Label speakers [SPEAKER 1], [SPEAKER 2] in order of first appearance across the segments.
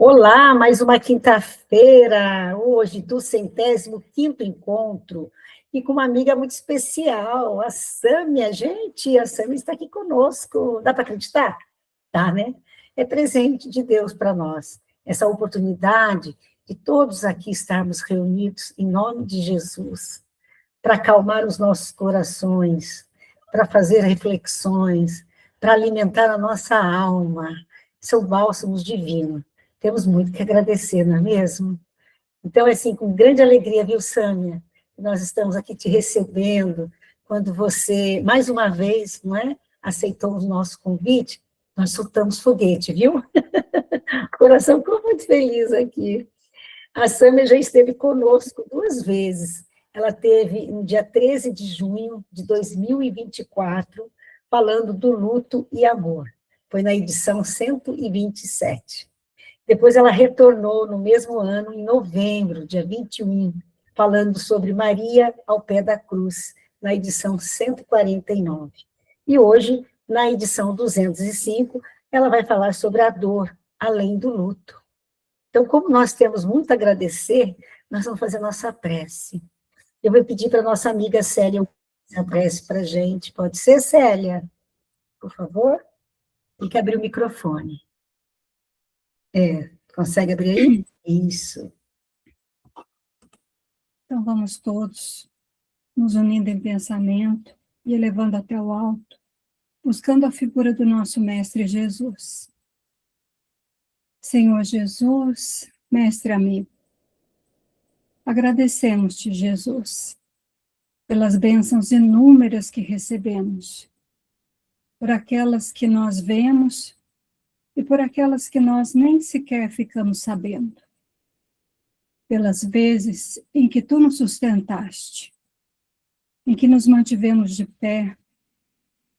[SPEAKER 1] Olá, mais uma quinta-feira, hoje do 105º encontro, e com uma amiga muito especial, a Sâmia. Gente, a Sâmia está aqui conosco, dá para acreditar? Tá, né? É presente de Deus para nós, essa oportunidade de todos aqui estarmos reunidos em nome de Jesus, para acalmar os nossos corações, para fazer reflexões, para alimentar a nossa alma. São bálsamos divinos. Temos muito que agradecer, não é mesmo? Então, é assim, com grande alegria, viu, Sâmia? Nós estamos aqui te recebendo, quando você, mais uma vez, não é? Aceitou o nosso convite, nós soltamos foguete, viu? O coração ficou muito feliz aqui. A Sâmia já esteve conosco 2 vezes. Ela teve no dia 13 de junho de 2024, falando do luto e amor. Foi na edição 127. Depois ela retornou no mesmo ano, em novembro, dia 21, falando sobre Maria ao pé da cruz, na edição 149. E hoje, na edição 205, ela vai falar sobre a dor, além do luto. Então, como nós temos muito a agradecer, nós vamos fazer a nossa prece. Eu vou pedir para a nossa amiga Célia fazer a prece para a gente. Pode ser, Célia? Por favor? Tem que abrir o microfone. Consegue abrir aí? Isso.
[SPEAKER 2] Então vamos todos nos unindo em pensamento e elevando até o alto, buscando a figura do nosso Mestre Jesus. Senhor Jesus, Mestre amigo, agradecemos-te, Jesus, pelas bênçãos inúmeras que recebemos, por aquelas que nós vemos e por aquelas que nós nem sequer ficamos sabendo, pelas vezes em que tu nos sustentaste, em que nos mantivemos de pé,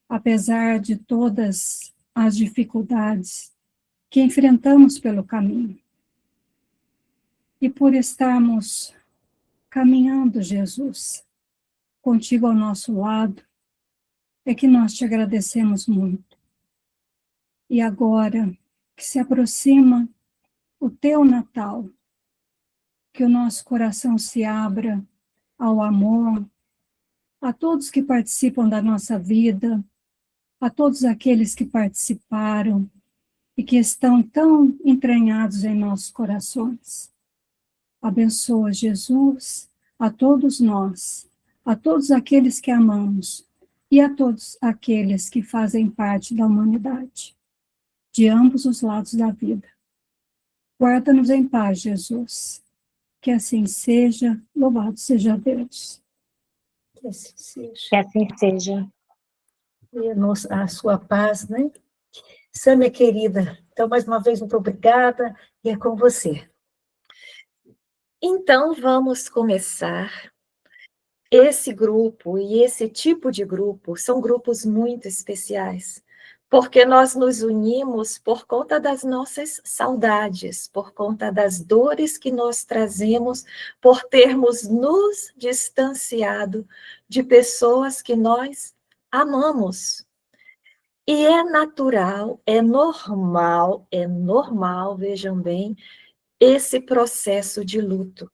[SPEAKER 2] apesar de todas as dificuldades que enfrentamos pelo caminho. E por estarmos caminhando, Jesus, contigo ao nosso lado, é que nós te agradecemos muito. E agora que se aproxima o teu Natal, que o nosso coração se abra ao amor, a todos que participam da nossa vida, a todos aqueles que participaram e que estão tão entranhados em nossos corações. Abençoa, Jesus, a todos nós, a todos aqueles que amamos e a todos aqueles que fazem parte da humanidade, de ambos os lados da vida. Guarda-nos em paz, Jesus. Que assim seja, louvado seja Deus.
[SPEAKER 1] Que assim seja.
[SPEAKER 3] Que assim seja.
[SPEAKER 1] E a sua paz, né? Sâmia, querida, então, mais uma vez, muito obrigada, e é com você.
[SPEAKER 4] Então, vamos começar. Esse grupo e esse tipo de grupo são grupos muito especiais, porque nós nos unimos por conta das nossas saudades, por conta das dores que nós trazemos, por termos nos distanciado de pessoas que nós amamos. E é natural, é normal, vejam bem, esse processo de luto.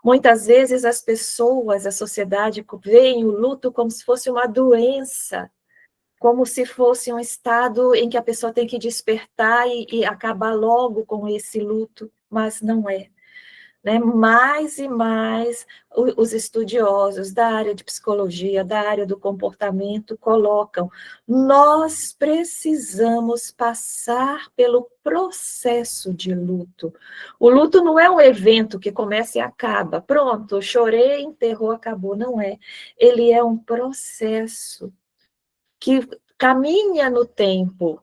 [SPEAKER 4] Muitas vezes as pessoas, a sociedade, veem o luto como se fosse uma doença, como se fosse um estado em que a pessoa tem que despertar e acabar logo com esse luto, mas não é. Né? Mais e mais os estudiosos da área de psicologia, da área do comportamento, colocam: nós precisamos passar pelo processo de luto. O luto não é um evento que começa e acaba. Pronto, chorei, enterrou, acabou. Não é. Ele é um processo que caminha no tempo.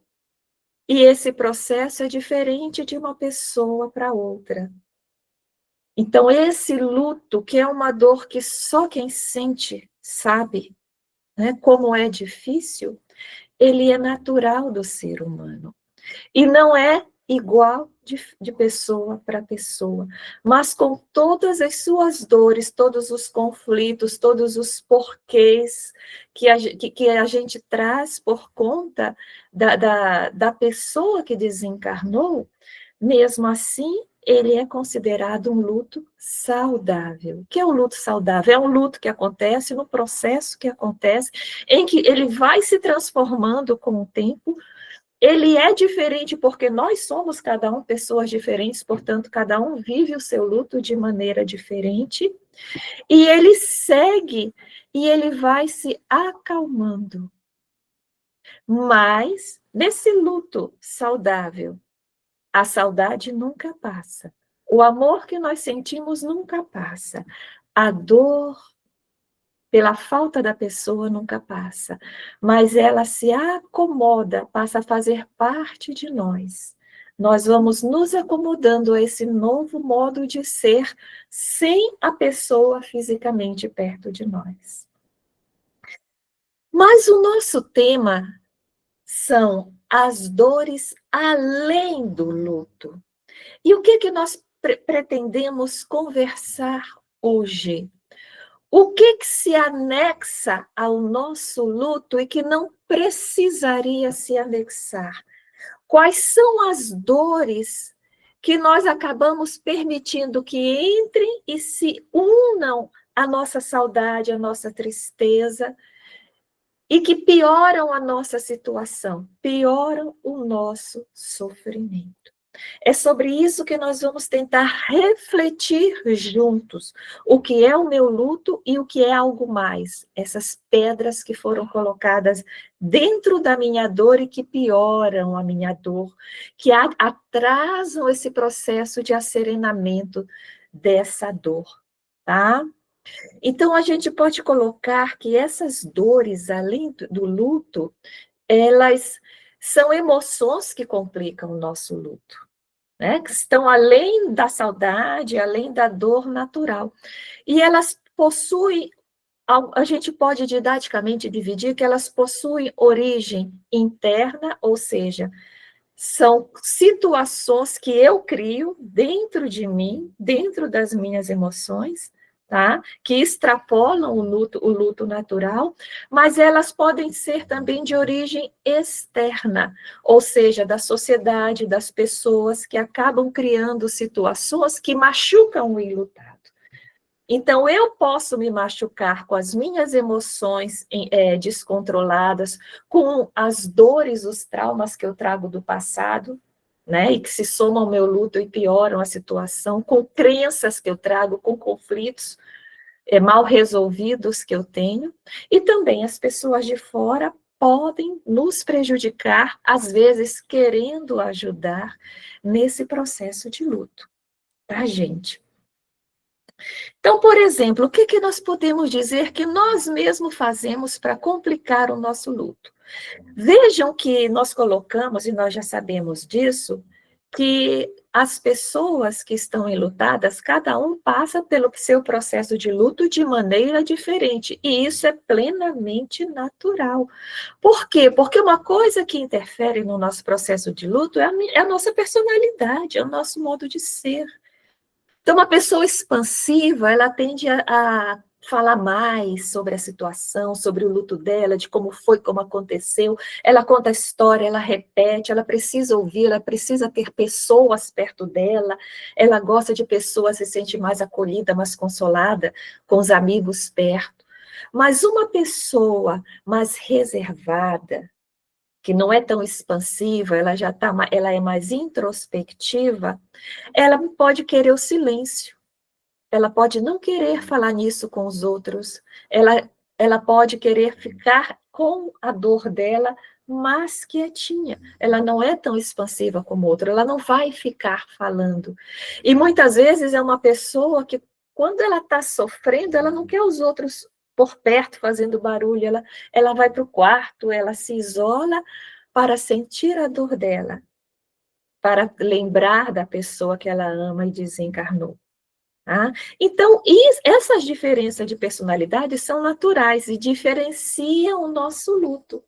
[SPEAKER 4] E esse processo é diferente de uma pessoa para outra. Então, esse luto, que é uma dor que só quem sente sabe, né, como é difícil, ele é natural do ser humano. E não é igual de pessoa para pessoa, mas com todas as suas dores, todos os conflitos, todos os porquês que a gente traz por conta da pessoa que desencarnou, mesmo assim, ele é considerado um luto saudável. O que é um luto saudável? É um luto que acontece no processo que acontece, em que ele vai se transformando com o tempo. Ele é diferente porque nós somos cada um pessoas diferentes, portanto, cada um vive o seu luto de maneira diferente. E ele segue e ele vai se acalmando. Mas, nesse luto saudável, a saudade nunca passa. O amor que nós sentimos nunca passa. A dor pela falta da pessoa nunca passa. Mas ela se acomoda, passa a fazer parte de nós. Nós vamos nos acomodando a esse novo modo de ser, sem a pessoa fisicamente perto de nós. Mas o nosso tema são as dores além do luto. E o que nós pretendemos conversar hoje? O que se anexa ao nosso luto e que não precisaria se anexar? Quais são as dores que nós acabamos permitindo que entrem e se unam à nossa saudade, à nossa tristeza, e que pioram a nossa situação, pioram o nosso sofrimento? É sobre isso que nós vamos tentar refletir juntos. O que é o meu luto e o que é algo mais. Essas pedras que foram colocadas dentro da minha dor e que pioram a minha dor, que atrasam esse processo de asserenamento dessa dor, tá? Então, a gente pode colocar que essas dores, além do luto, elas são emoções que complicam o nosso luto, né? Que estão além da saudade, além da dor natural. E elas possuem, a gente pode didaticamente dividir que elas possuem origem interna, ou seja, são situações que eu crio dentro de mim, dentro das minhas emoções, tá? Que extrapolam o luto natural, mas elas podem ser também de origem externa, ou seja, da sociedade, das pessoas que acabam criando situações que machucam o enlutado. Então, eu posso me machucar com as minhas emoções descontroladas, com as dores, os traumas que eu trago do passado, né, e que se somam ao meu luto e pioram a situação, com crenças que eu trago, com conflitos mal resolvidos que eu tenho, e também as pessoas de fora podem nos prejudicar, às vezes querendo ajudar nesse processo de luto, tá, gente? Então, por exemplo, o que nós podemos dizer que nós mesmos fazemos para complicar o nosso luto? Vejam que nós colocamos, e nós já sabemos disso, que as pessoas que estão enlutadas, cada um passa pelo seu processo de luto de maneira diferente, e isso é plenamente natural. Por quê? Porque uma coisa que interfere no nosso processo de luto é a nossa personalidade, é o nosso modo de ser. Então, uma pessoa expansiva, ela tende a falar mais sobre a situação, sobre o luto dela, de como foi, como aconteceu. Ela conta a história, ela repete, ela precisa ouvir, ela precisa ter pessoas perto dela. Ela gosta de pessoas, se sente mais acolhida, mais consolada, com os amigos perto. Mas uma pessoa mais reservada, que não é tão expansiva, ela é mais introspectiva, ela pode querer o silêncio, ela pode não querer falar nisso com os outros, ela pode querer ficar com a dor dela, mas quietinha, ela não é tão expansiva como outra, ela não vai ficar falando. E muitas vezes é uma pessoa que, quando ela está sofrendo, ela não quer os outros por perto fazendo barulho, ela vai para o quarto, ela se isola para sentir a dor dela, para lembrar da pessoa que ela ama e desencarnou. Tá? Então, essas diferenças de personalidade são naturais e diferenciam o nosso luto.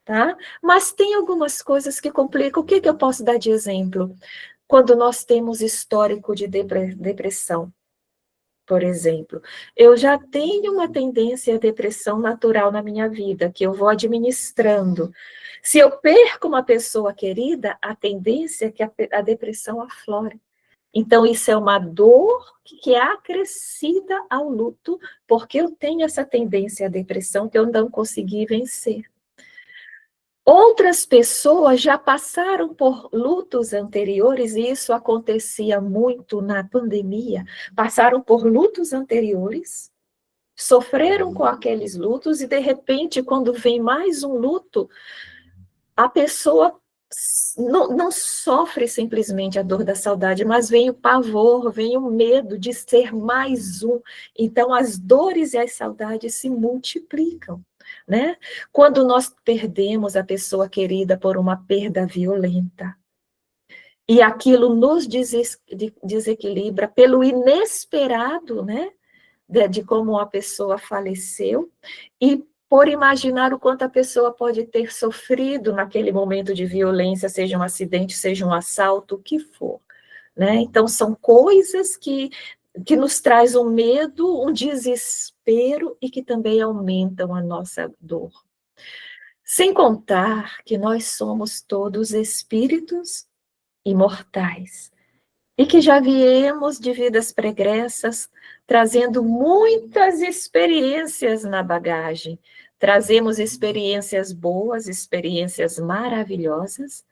[SPEAKER 4] tá? Mas tem algumas coisas que complicam. O que eu posso dar de exemplo? Quando nós temos histórico de depressão, por exemplo. Eu já tenho uma tendência à depressão natural na minha vida, que eu vou administrando. Se eu perco uma pessoa querida, a tendência é que a depressão aflore. Então, isso é uma dor que é acrescida ao luto, porque eu tenho essa tendência à depressão que eu não consegui vencer. Outras pessoas já passaram por lutos anteriores, e isso acontecia muito na pandemia, passaram por lutos anteriores, sofreram com aqueles lutos, e de repente, quando vem mais um luto, a pessoa não sofre simplesmente a dor da saudade, mas vem o pavor, vem o medo de ser mais um. Então, as dores e as saudades se multiplicam, né? Quando nós perdemos a pessoa querida por uma perda violenta, e aquilo nos desequilibra pelo inesperado, né? De como a pessoa faleceu, e por imaginar o quanto a pessoa pode ter sofrido naquele momento de violência, seja um acidente, seja um assalto, o que for, né? Então, são coisas que nos traz um medo, um desespero, e que também aumentam a nossa dor. Sem contar que nós somos todos espíritos imortais, e que já viemos de vidas pregressas, trazendo muitas experiências na bagagem. Trazemos experiências boas, experiências maravilhosas,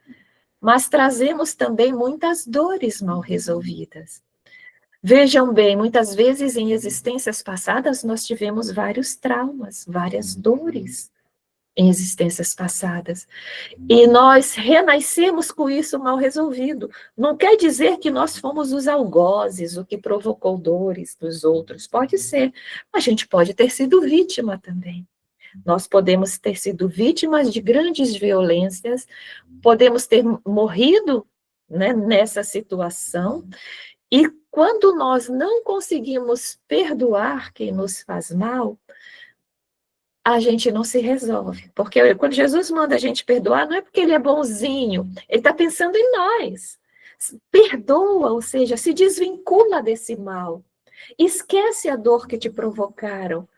[SPEAKER 4] mas trazemos também muitas dores mal resolvidas. Vejam bem, muitas vezes em existências passadas nós tivemos vários traumas, várias dores em existências passadas. E nós renascemos com isso mal resolvido. Não quer dizer que nós fomos os algozes, o que provocou dores dos outros. Pode ser. A gente pode ter sido vítima também. Nós podemos ter sido vítimas de grandes violências, podemos ter morrido, né, nessa situação. E quando nós não conseguimos perdoar quem nos faz mal, a gente não se resolve. Porque quando Jesus manda a gente perdoar, não é porque ele é bonzinho, ele está pensando em nós. Perdoa, ou seja, se desvincula desse mal. Esquece a dor que te provocaram.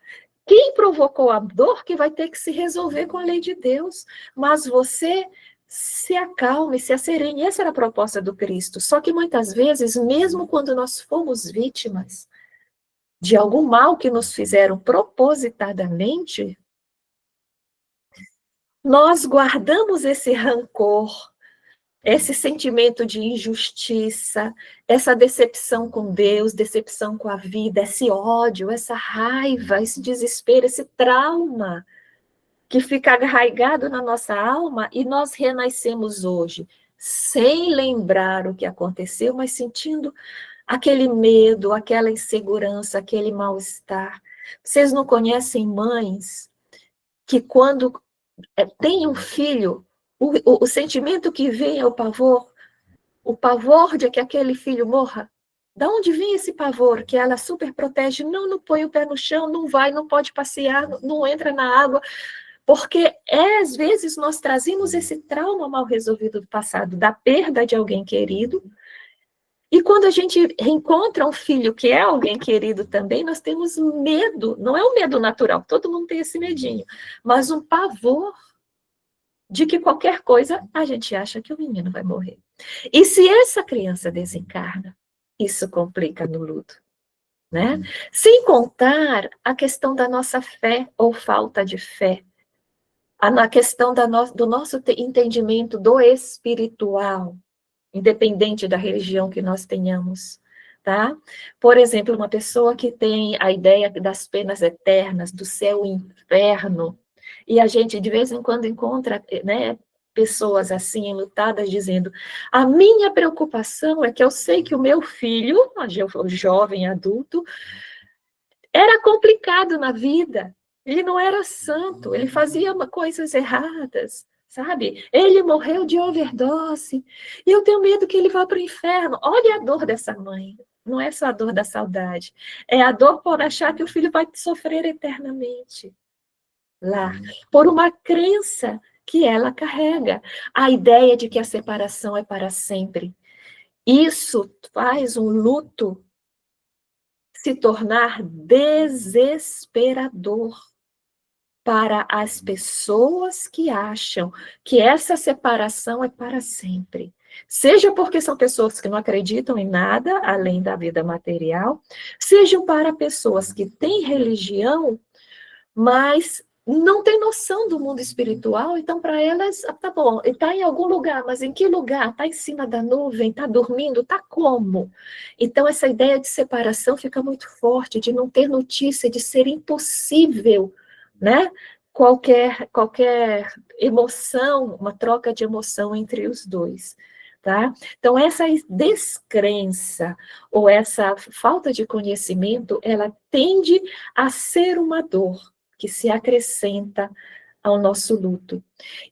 [SPEAKER 4] Quem provocou a dor que vai ter que se resolver com a lei de Deus. Mas você se acalme, se asserene. Essa era a proposta do Cristo. Só que muitas vezes, mesmo quando nós fomos vítimas de algum mal que nos fizeram propositadamente, nós guardamos esse rancor, esse sentimento de injustiça, essa decepção com Deus, decepção com a vida, esse ódio, essa raiva, esse desespero, esse trauma que fica arraigado na nossa alma, e nós renascemos hoje, sem lembrar o que aconteceu, mas sentindo aquele medo, aquela insegurança, aquele mal-estar. Vocês não conhecem mães que quando tem um filho, o sentimento que vem é o pavor de que aquele filho morra? Da onde vem esse pavor? Que ela super protege, não põe o pé no chão, não vai, não pode passear, não entra na água, porque às vezes nós trazemos esse trauma mal resolvido do passado, da perda de alguém querido, e quando a gente reencontra um filho que é alguém querido também, nós temos medo, não é um medo natural, todo mundo tem esse medinho, mas um pavor de que qualquer coisa a gente acha que o menino vai morrer. E se essa criança desencarna, isso complica no luto, né? Sem contar a questão da nossa fé ou falta de fé, a questão do nosso entendimento do espiritual, independente da religião que nós tenhamos, tá? Por exemplo, uma pessoa que tem a ideia das penas eternas, do céu e inferno, e a gente de vez em quando encontra, né, pessoas assim enlutadas dizendo: a minha preocupação é que eu sei que o meu filho, o jovem adulto, era complicado na vida, ele não era santo, ele fazia coisas erradas, sabe? Ele morreu de overdose, e eu tenho medo que ele vá para o inferno. Olha a dor dessa mãe, não é só a dor da saudade, é a dor por achar que o filho vai sofrer eternamente lá, por uma crença que ela carrega. A ideia de que a separação é para sempre. Isso faz um luto se tornar desesperador para as pessoas que acham que essa separação é para sempre. Seja porque são pessoas que não acreditam em nada além da vida material, sejam para pessoas que têm religião, mas não têm noção do mundo espiritual, então para elas, tá bom, está em algum lugar, mas em que lugar? Está em cima da nuvem, está dormindo, está como? Então essa ideia de separação fica muito forte, de não ter notícia, de ser impossível, né? Qualquer emoção, uma troca de emoção entre os dois. Tá? Então, essa descrença ou essa falta de conhecimento, ela tende a ser uma dor que se acrescenta ao nosso luto.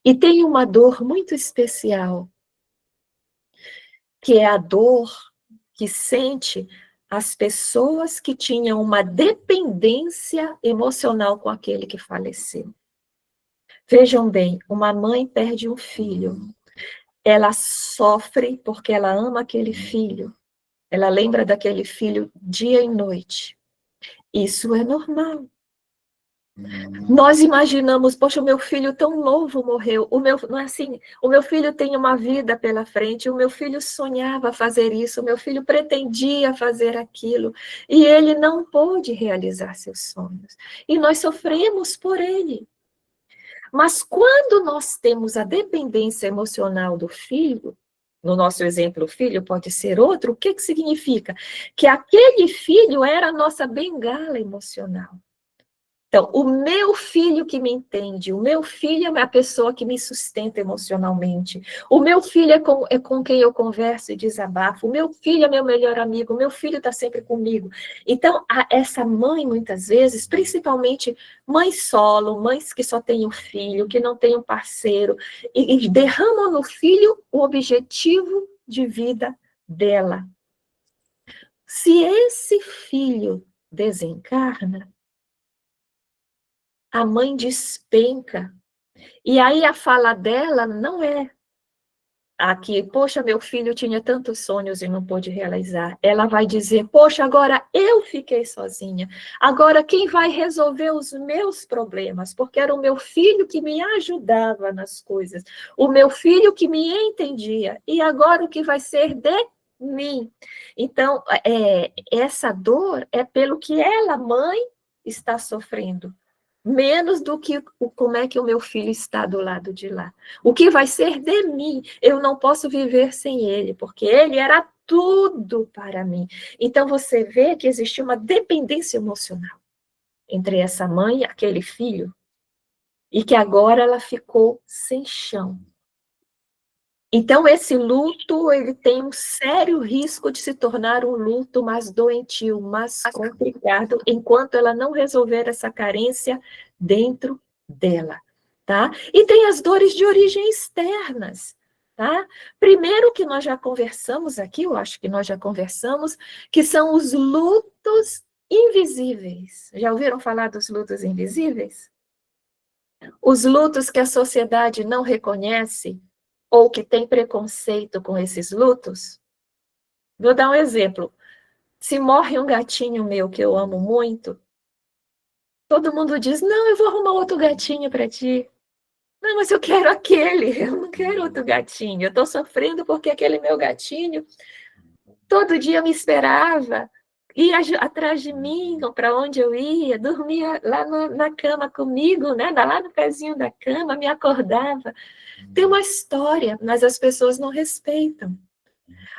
[SPEAKER 4] E tem uma dor muito especial, que é a dor que sente as pessoas que tinham uma dependência emocional com aquele que faleceu. Vejam bem, uma mãe perde um filho. Ela sofre porque ela ama aquele filho. Ela lembra daquele filho dia e noite. Isso é normal. Nós imaginamos, poxa, o meu filho tão novo morreu. Não é assim, o meu filho tem uma vida pela frente, o meu filho sonhava fazer isso, o meu filho pretendia fazer aquilo, e ele não pôde realizar seus sonhos. E nós sofremos por ele. Mas quando nós temos a dependência emocional do filho, no nosso exemplo, o filho pode ser outro, o que significa? Que aquele filho era a nossa bengala emocional. Então, o meu filho que me entende, o meu filho é a pessoa que me sustenta emocionalmente, o meu filho é com quem eu converso e desabafo, o meu filho é meu melhor amigo, o meu filho está sempre comigo. Então, essa mãe, muitas vezes, principalmente mães solo, mães que só têm um filho, que não têm um parceiro, e derramam no filho o objetivo de vida dela. Se esse filho desencarna, a mãe despenca. E aí a fala dela não é aqui, poxa, meu filho tinha tantos sonhos e não pôde realizar. Ela vai dizer, poxa, agora eu fiquei sozinha. Agora quem vai resolver os meus problemas? Porque era o meu filho que me ajudava nas coisas. O meu filho que me entendia. E agora o que vai ser de mim? Então, essa dor é pelo que ela, mãe, está sofrendo. Menos do que como é que o meu filho está do lado de lá. O que vai ser de mim? Eu não posso viver sem ele, porque ele era tudo para mim. Então, você vê que existe uma dependência emocional entre essa mãe e aquele filho, e que agora ela ficou sem chão. Então, esse luto, ele tem um sério risco de se tornar um luto mais doentio, mais complicado, enquanto ela não resolver essa carência dentro dela, tá? E tem as dores de origem externas, tá? Primeiro que nós já conversamos aqui, eu acho que nós já conversamos, que são os lutos invisíveis. Já ouviram falar dos lutos invisíveis? Os lutos que a sociedade não reconhece, ou que tem preconceito com esses lutos. Vou dar um exemplo. Se morre um gatinho meu que eu amo muito, todo mundo diz, não, eu vou arrumar outro gatinho para ti. Não, mas eu quero aquele, eu não quero outro gatinho. Eu estou sofrendo porque aquele meu gatinho todo dia me esperava, ia atrás de mim, para onde eu ia, dormia lá na cama comigo, né? Lá no pezinho da cama, me acordava. Tem uma história, mas as pessoas não respeitam.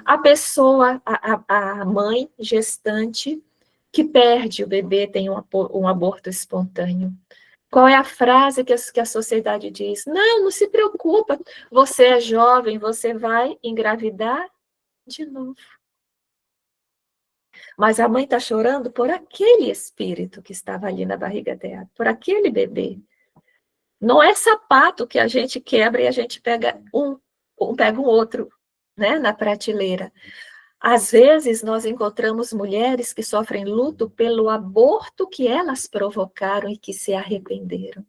[SPEAKER 4] A pessoa, a mãe gestante, que perde o bebê, tem um aborto espontâneo. Qual é a frase que a sociedade diz? Não se preocupa, você é jovem, você vai engravidar de novo. Mas a mãe está chorando por aquele espírito que estava ali na barriga dela, por aquele bebê. Não é sapato que a gente quebra e a gente pega pega um outro, né, na prateleira. Às vezes, nós encontramos mulheres que sofrem luto pelo aborto que elas provocaram e que se arrependeram.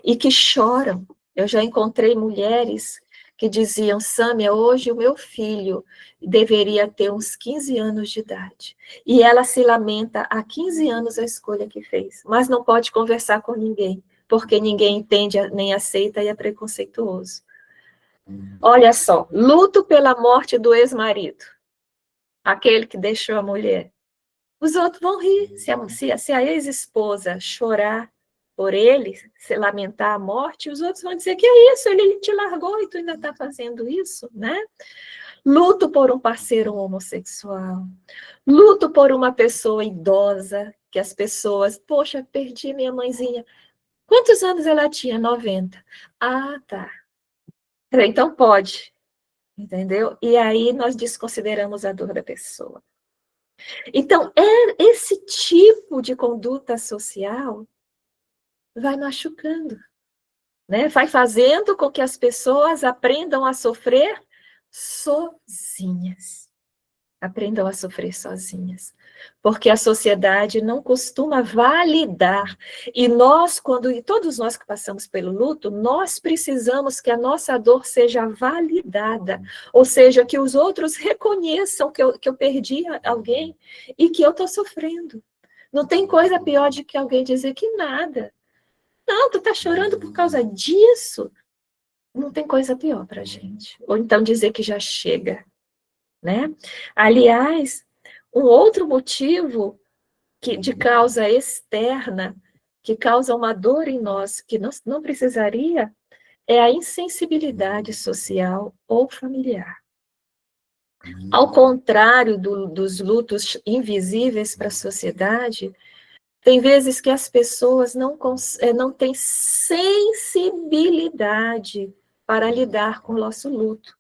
[SPEAKER 4] E que choram. Eu já encontrei mulheres que diziam, Sâmia, hoje o meu filho deveria ter uns 15 anos de idade. E ela se lamenta há 15 anos a escolha que fez, mas não pode conversar com ninguém, porque ninguém entende nem aceita e é preconceituoso. Olha só, luto pela morte do ex-marido, aquele que deixou a mulher. Os outros vão rir, se a ex-esposa chorar por ele, se lamentar a morte, os outros vão dizer que é isso, ele te largou e tu ainda está fazendo isso, né? Luto por um parceiro homossexual, luto por uma pessoa idosa, que as pessoas, poxa, perdi minha mãezinha. Quantos anos ela tinha? 90. Ah, tá. Então pode, entendeu? E aí nós desconsideramos a dor da pessoa. Então, esse tipo de conduta social vai machucando, né? Vai fazendo com que as pessoas aprendam a sofrer sozinhas. Aprendam a sofrer sozinhas. Porque a sociedade não costuma validar. E todos nós que passamos pelo luto, nós precisamos que a nossa dor seja validada. Ou seja, que os outros reconheçam que eu perdi alguém e que eu estou sofrendo. Não tem coisa pior de que alguém dizer que nada. Não, tu tá chorando por causa disso? Não tem coisa pior para a gente. Ou então dizer que já chega, né? Aliás, um outro motivo de causa externa, que causa uma dor em nós, que não precisaria, é a insensibilidade social ou familiar. Ao contrário dos lutos invisíveis para a sociedade, tem vezes que as pessoas não têm sensibilidade para lidar com o nosso luto.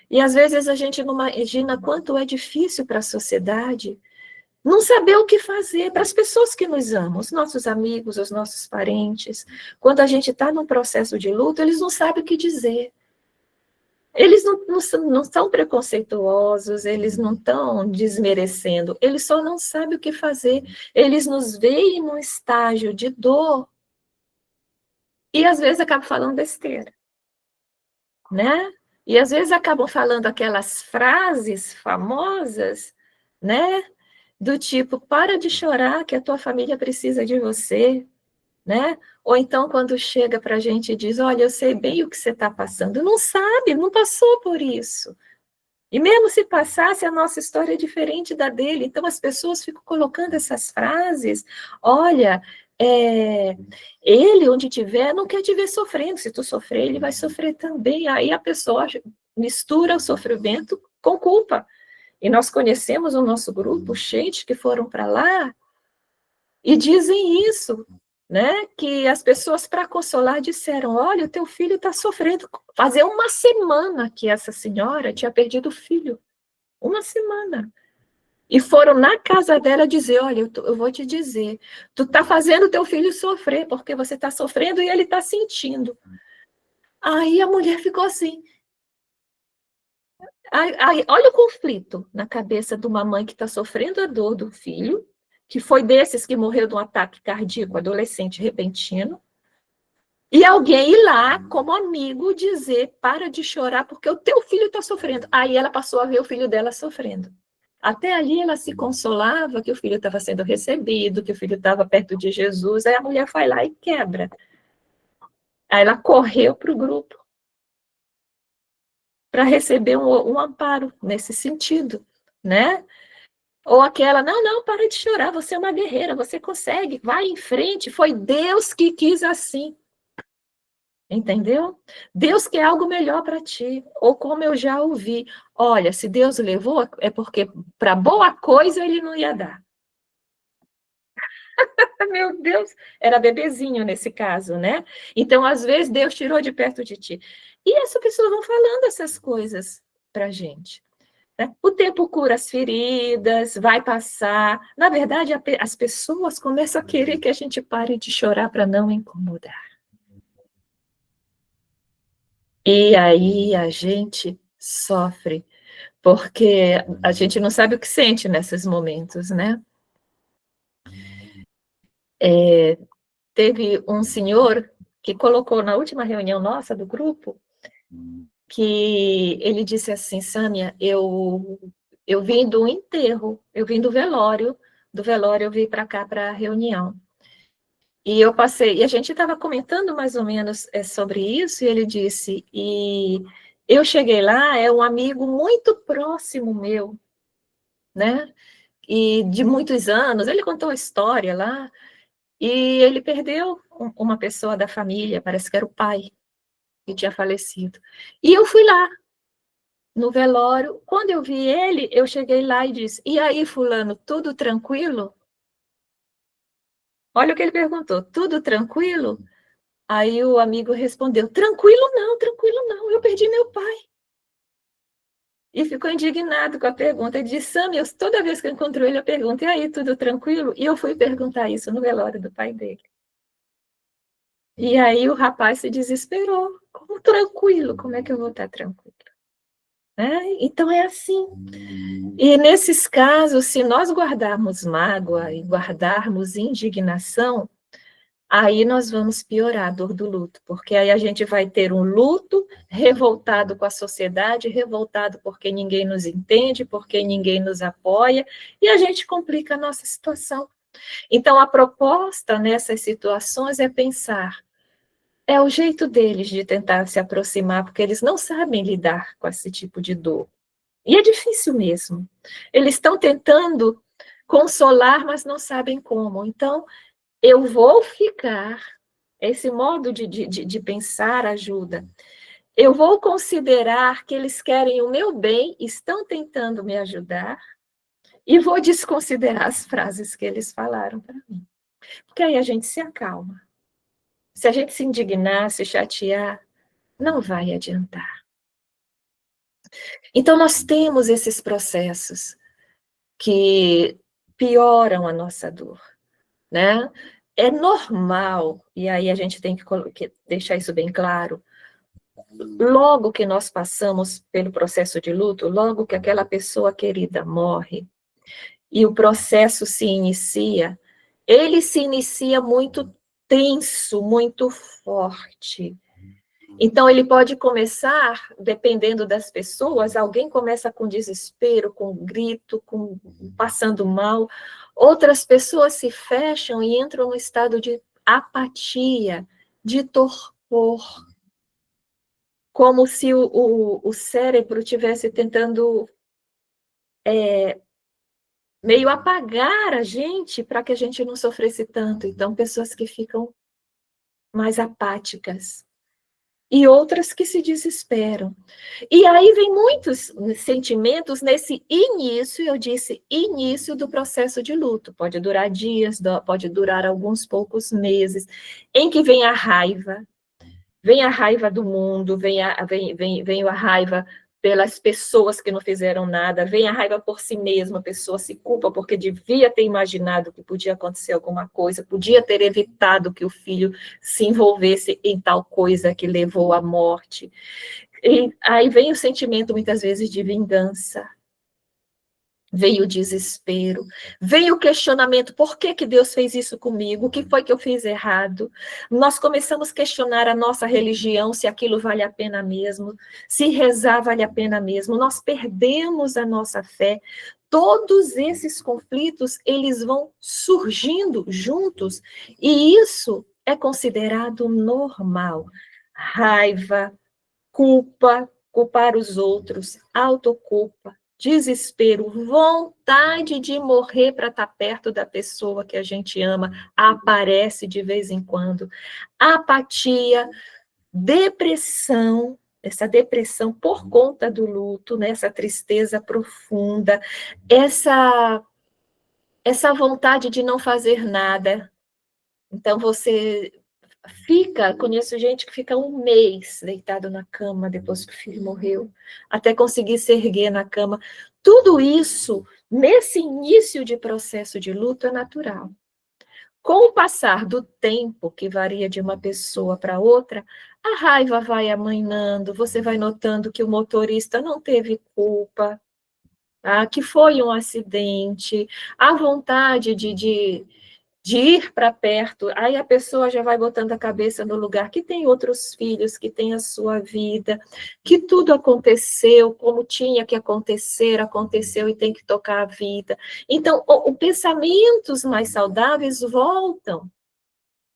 [SPEAKER 4] E às vezes a gente não imagina quanto é difícil para a sociedade não saber o que fazer para as pessoas que nos amam, os nossos amigos, os nossos parentes. Quando a gente está num processo de luto, eles não sabem o que dizer. Eles não são preconceituosos, eles não estão desmerecendo, eles só não sabem o que fazer. Eles nos veem num estágio de dor e às vezes acabam falando besteira, né? E às vezes acabam falando aquelas frases famosas, né? Do tipo, para de chorar que a tua família precisa de você, né? Ou então quando chega para a gente e diz, olha, eu sei bem o que você está passando. Não sabe, não passou por isso. E mesmo se passasse, a nossa história é diferente da dele. Então as pessoas ficam colocando essas frases, olha, ele onde tiver não quer te ver sofrendo. Se tu sofrer, ele vai sofrer também. Aí a pessoa mistura o sofrimento com culpa. E nós conhecemos o nosso grupo, gente que foram para lá e dizem isso, né? Que as pessoas, para consolar, disseram, olha, o teu filho está sofrendo. Fazia uma semana que essa senhora tinha perdido o filho. Uma semana. E foram na casa dela dizer, olha, eu vou te dizer, tu está fazendo o teu filho sofrer, porque você está sofrendo e ele está sentindo. Aí a mulher ficou assim. Aí, olha o conflito na cabeça de uma mãe que está sofrendo a dor do filho, que foi desses que morreu de um ataque cardíaco adolescente repentino, e alguém ir lá, como amigo, dizer, para de chorar porque o teu filho está sofrendo. Aí ela passou a ver o filho dela sofrendo. Até ali ela se consolava que o filho estava sendo recebido, que o filho estava perto de Jesus, aí a mulher vai lá e quebra. Aí ela correu para o grupo para receber um amparo nesse sentido, né? Ou aquela, não, para de chorar, você é uma guerreira, você consegue, vai em frente, foi Deus que quis assim. Entendeu? Deus quer algo melhor para ti. Ou como eu já ouvi, olha, se Deus levou, é porque para boa coisa ele não ia dar. Meu Deus, era bebezinho nesse caso, né? Então, às vezes, Deus tirou de perto de ti. E essas pessoas vão falando essas coisas para a gente. Né? O tempo cura as feridas, vai passar. Na verdade, as pessoas começam a querer que a gente pare de chorar para não incomodar. E aí a gente sofre, porque a gente não sabe o que sente nesses momentos, né? Teve um senhor que colocou na última reunião nossa do grupo, que ele disse assim, Sâmia, eu vim do enterro, eu vim do velório eu vim para cá para a reunião. E eu passei, e a gente estava comentando mais ou menos sobre isso, e ele disse, e eu cheguei lá, é um amigo muito próximo meu, né? E de muitos anos, ele contou a história lá, e ele perdeu uma pessoa da família, parece que era o pai, que tinha falecido. E eu fui lá, no velório, quando eu vi ele, eu cheguei lá e disse, e aí, fulano, tudo tranquilo? Olha o que ele perguntou, tudo tranquilo? Aí o amigo respondeu, tranquilo não, eu perdi meu pai. E ficou indignado com a pergunta. Ele disse, Sam, toda vez que eu encontro ele, eu pergunto, e aí, tudo tranquilo? E eu fui perguntar isso no velório do pai dele. E aí o rapaz se desesperou. Como tranquilo? Como é que eu vou estar tranquilo? Então é assim. E nesses casos, se nós guardarmos mágoa e guardarmos indignação, aí nós vamos piorar a dor do luto, porque aí a gente vai ter um luto revoltado com a sociedade, revoltado porque ninguém nos entende, porque ninguém nos apoia, e a gente complica a nossa situação. Então, a proposta nessas situações é pensar, é o jeito deles de tentar se aproximar, porque eles não sabem lidar com esse tipo de dor. E é difícil mesmo. Eles estão tentando consolar, mas não sabem como. Então, eu vou ficar, esse modo de pensar ajuda. Eu vou considerar que eles querem o meu bem, estão tentando me ajudar, e vou desconsiderar as frases que eles falaram para mim. Porque aí a gente se acalma. Se a gente se indignar, se chatear, não vai adiantar. Então, nós temos esses processos que pioram a nossa dor, né? É normal, e aí a gente tem que deixar isso bem claro, logo que nós passamos pelo processo de luto, logo que aquela pessoa querida morre, e o processo se inicia, ele se inicia muito tenso, muito forte. Então, ele pode começar, dependendo das pessoas, alguém começa com desespero, com grito, passando mal. Outras pessoas se fecham e entram no estado de apatia, de torpor, como se o cérebro estivesse tentando meio apagar a gente para que a gente não sofresse tanto. Então, pessoas que ficam mais apáticas. E outras que se desesperam. E aí vem muitos sentimentos nesse início, eu disse início do processo de luto. Pode durar dias, pode durar alguns poucos meses, em que vem a raiva do mundo, vem a raiva pelas pessoas que não fizeram nada, vem a raiva por si mesma, a pessoa se culpa porque devia ter imaginado que podia acontecer alguma coisa, podia ter evitado que o filho se envolvesse em tal coisa que levou à morte. E aí vem o sentimento, muitas vezes, de vingança, veio o desespero, veio o questionamento, por que Deus fez isso comigo? O que foi que eu fiz errado? Nós começamos a questionar a nossa religião, se aquilo vale a pena mesmo, se rezar vale a pena mesmo. Nós perdemos a nossa fé. Todos esses conflitos, eles vão surgindo juntos, e isso é considerado normal. Raiva, culpa, culpar os outros, autoculpa, desespero, vontade de morrer para estar perto da pessoa que a gente ama, aparece de vez em quando. Apatia, depressão, essa depressão por conta do luto, né? Essa tristeza profunda, essa vontade de não fazer nada. Então, você conheço gente que fica um mês deitado na cama depois que o filho morreu, até conseguir se erguer na cama. Tudo isso, nesse início de processo de luto, é natural. Com o passar do tempo, que varia de uma pessoa para outra, a raiva vai amainando, você vai notando que o motorista não teve culpa, tá? Que foi um acidente, a vontade de de ir para perto, aí a pessoa já vai botando a cabeça no lugar que tem outros filhos, que tem a sua vida, que tudo aconteceu como tinha que acontecer, aconteceu e tem que tocar a vida. Então, os pensamentos mais saudáveis voltam,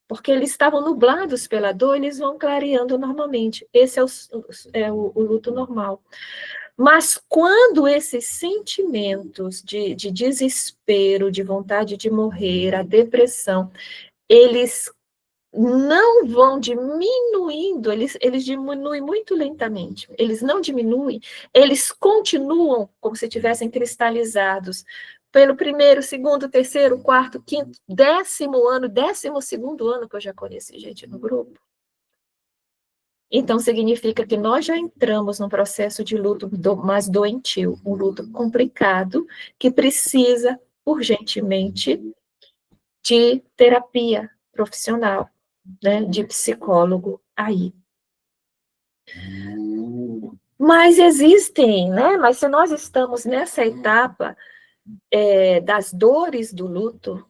[SPEAKER 4] porque eles estavam nublados pela dor, eles vão clareando normalmente. Esse é o luto normal. Mas quando esses sentimentos de desespero, de vontade de morrer, a depressão, eles não vão diminuindo, eles diminuem muito lentamente, eles não diminuem, eles continuam como se tivessem cristalizados pelo primeiro, segundo, terceiro, quarto, quinto, 10º ano, 12º ano que eu já conheci gente no grupo. Então, significa que nós já entramos num processo de luto mais doentio, um luto complicado, que precisa, urgentemente, de terapia profissional, né, de psicólogo aí. Mas existem, né? Mas se nós estamos nessa etapa das dores do luto,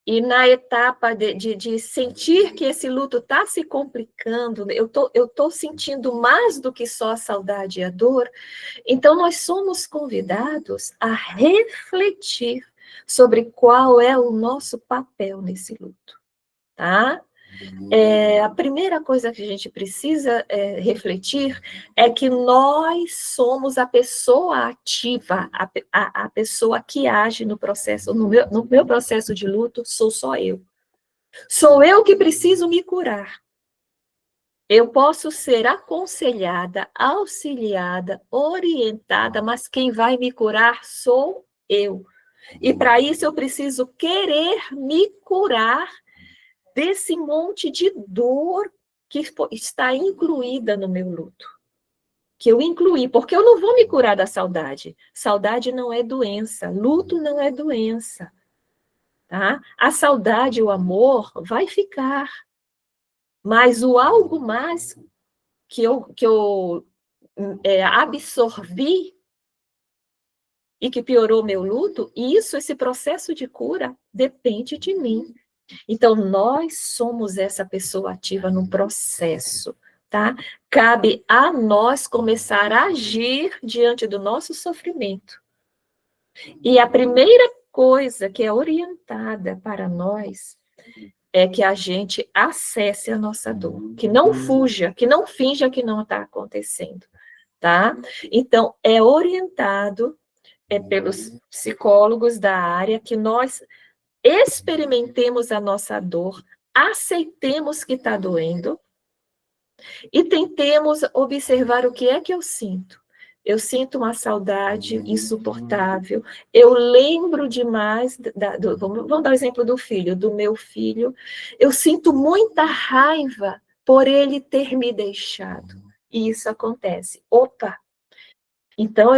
[SPEAKER 4] e na etapa de sentir que esse luto está se complicando, eu tô sentindo mais do que só a saudade e a dor, então nós somos convidados a refletir sobre qual é o nosso papel nesse luto, tá? A primeira coisa que a gente precisa refletir é que nós somos a pessoa ativa, a pessoa que age no processo. No meu processo de luto, sou só eu. Sou eu que preciso me curar. Eu posso ser aconselhada, auxiliada, orientada, mas quem vai me curar sou eu. E para isso eu preciso querer me curar desse monte de dor que está incluída no meu luto. Que eu incluí, porque eu não vou me curar da saudade. Saudade não é doença, luto não é doença. Tá? A saudade, o amor, vai ficar. Mas o algo mais que eu absorvi e que piorou meu luto, esse processo de cura depende de mim. Então, nós somos essa pessoa ativa no processo, tá? Cabe a nós começar a agir diante do nosso sofrimento. E a primeira coisa que é orientada para nós é que a gente acesse a nossa dor, que não fuja, que não finja que não está acontecendo, tá? Então, é orientado pelos psicólogos da área que nós experimentemos a nossa dor, aceitemos que está doendo e tentemos observar o que é que eu sinto. Eu sinto uma saudade insuportável, eu lembro demais, vamos dar o exemplo do filho, do meu filho, eu sinto muita raiva por ele ter me deixado, e isso acontece. Opa! Então,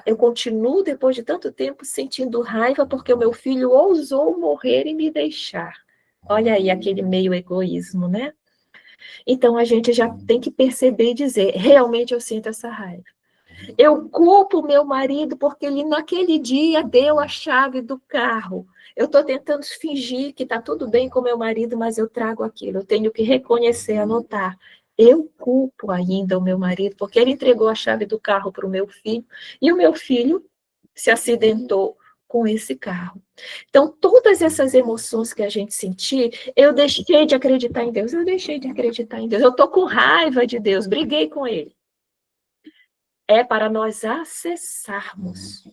[SPEAKER 4] eu continuo, depois de tanto tempo, sentindo raiva porque o meu filho ousou morrer e me deixar. Olha aí aquele meio egoísmo, né? Então, a gente já tem que perceber e dizer, realmente eu sinto essa raiva. Eu culpo o meu marido porque ele, naquele dia, deu a chave do carro. Eu estou tentando fingir que está tudo bem com meu marido, mas eu trago aquilo. Eu tenho que reconhecer, anotar. Eu culpo ainda o meu marido, porque ele entregou a chave do carro para o meu filho, e o meu filho se acidentou com esse carro. Então, todas essas emoções que a gente sentir, eu deixei de acreditar em Deus, eu deixei de acreditar em Deus, eu estou com raiva de Deus, briguei com ele. É para nós acessarmos.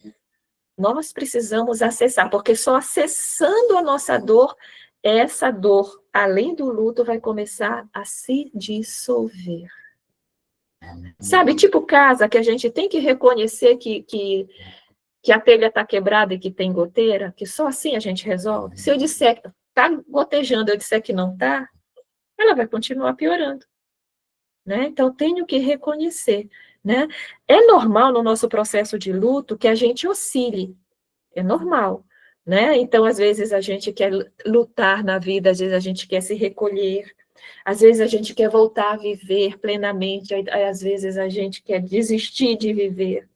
[SPEAKER 4] Nós precisamos acessar, porque só acessando a nossa dor, essa dor, além do luto, vai começar a se dissolver. Sabe, tipo casa, que a gente tem que reconhecer que a telha está quebrada e que tem goteira, que só assim a gente resolve. Se eu disser que está gotejando, eu disser que não está, ela vai continuar piorando. Né? Então, tenho que reconhecer. Né? É normal no nosso processo de luto que a gente oscile. É normal. Né? Então, às vezes, a gente quer lutar na vida, às vezes a gente quer se recolher, às vezes a gente quer voltar a viver plenamente, às vezes a gente quer desistir de viver.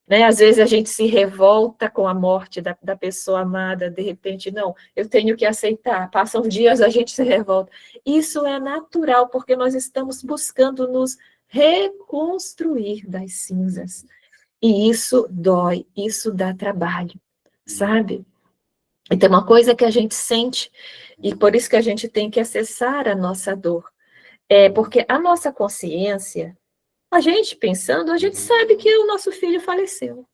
[SPEAKER 4] né? Às vezes a gente se revolta com a morte da pessoa amada, de repente, não, eu tenho que aceitar. Passam dias, a gente se revolta. Isso é natural, porque nós estamos buscando nos reconstruir das cinzas. E isso dói, isso dá trabalho, sabe? E tem uma coisa que a gente sente, e por isso que a gente tem que acessar a nossa dor. É porque a nossa consciência, a gente pensando, a gente sabe que o nosso filho faleceu.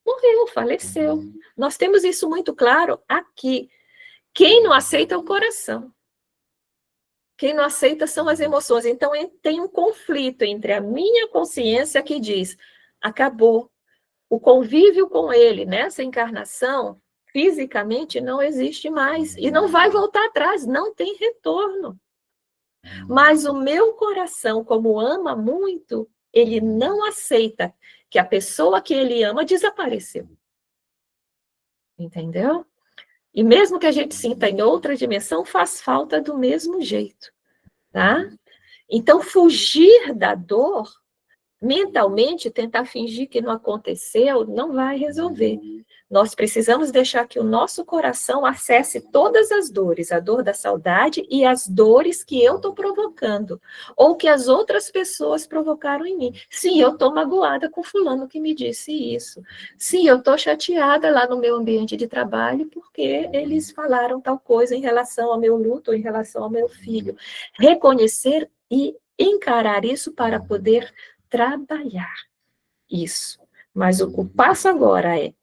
[SPEAKER 4] Morreu, faleceu. Nós temos isso muito claro aqui. Quem não aceita é o coração. Quem não aceita são as emoções. Então, tem um conflito entre a minha consciência que diz, acabou. O convívio com ele nessa encarnação, fisicamente, não existe mais. E não vai voltar atrás, não tem retorno. Mas o meu coração, como ama muito, ele não aceita que a pessoa que ele ama desapareceu. Entendeu? E mesmo que a gente sinta em outra dimensão, faz falta do mesmo jeito, tá? Então, fugir da dor, mentalmente, tentar fingir que não aconteceu, não vai resolver. Nós precisamos deixar que o nosso coração acesse todas as dores, a dor da saudade e as dores que eu estou provocando, ou que as outras pessoas provocaram em mim. Sim, eu estou magoada com fulano que me disse isso. Sim, eu estou chateada lá no meu ambiente de trabalho porque eles falaram tal coisa em relação ao meu luto, ou em relação ao meu filho. Reconhecer e encarar isso para poder trabalhar isso. Mas o passo agora é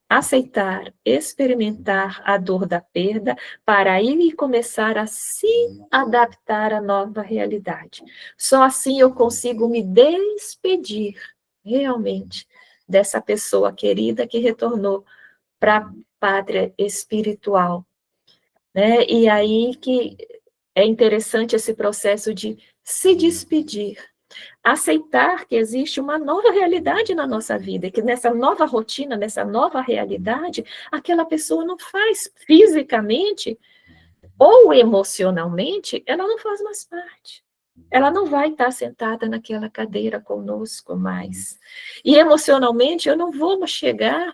[SPEAKER 4] aceitar, experimentar a dor da perda, para aí começar a se adaptar à nova realidade. Só assim eu consigo me despedir, realmente, dessa pessoa querida que retornou para a pátria espiritual, né? E aí que é interessante esse processo de se despedir, aceitar que existe uma nova realidade na nossa vida, e que nessa nova rotina, nessa nova realidade, aquela pessoa não faz fisicamente ou emocionalmente, ela não faz mais parte. Ela não vai estar sentada naquela cadeira conosco mais. E emocionalmente, eu não vou chegar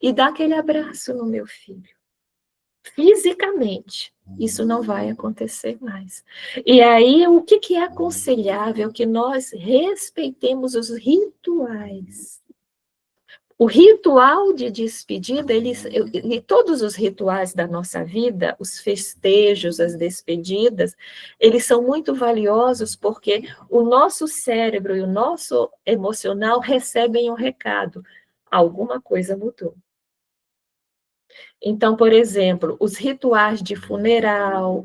[SPEAKER 4] e dar aquele abraço no meu filho. Fisicamente, isso não vai acontecer mais. E aí, o que é aconselhável? Que nós respeitemos os rituais. O ritual de despedida, e todos os rituais da nossa vida, os festejos, as despedidas, eles são muito valiosos porque o nosso cérebro e o nosso emocional recebem um recado. Alguma coisa mudou. Então, por exemplo, os rituais de funeral,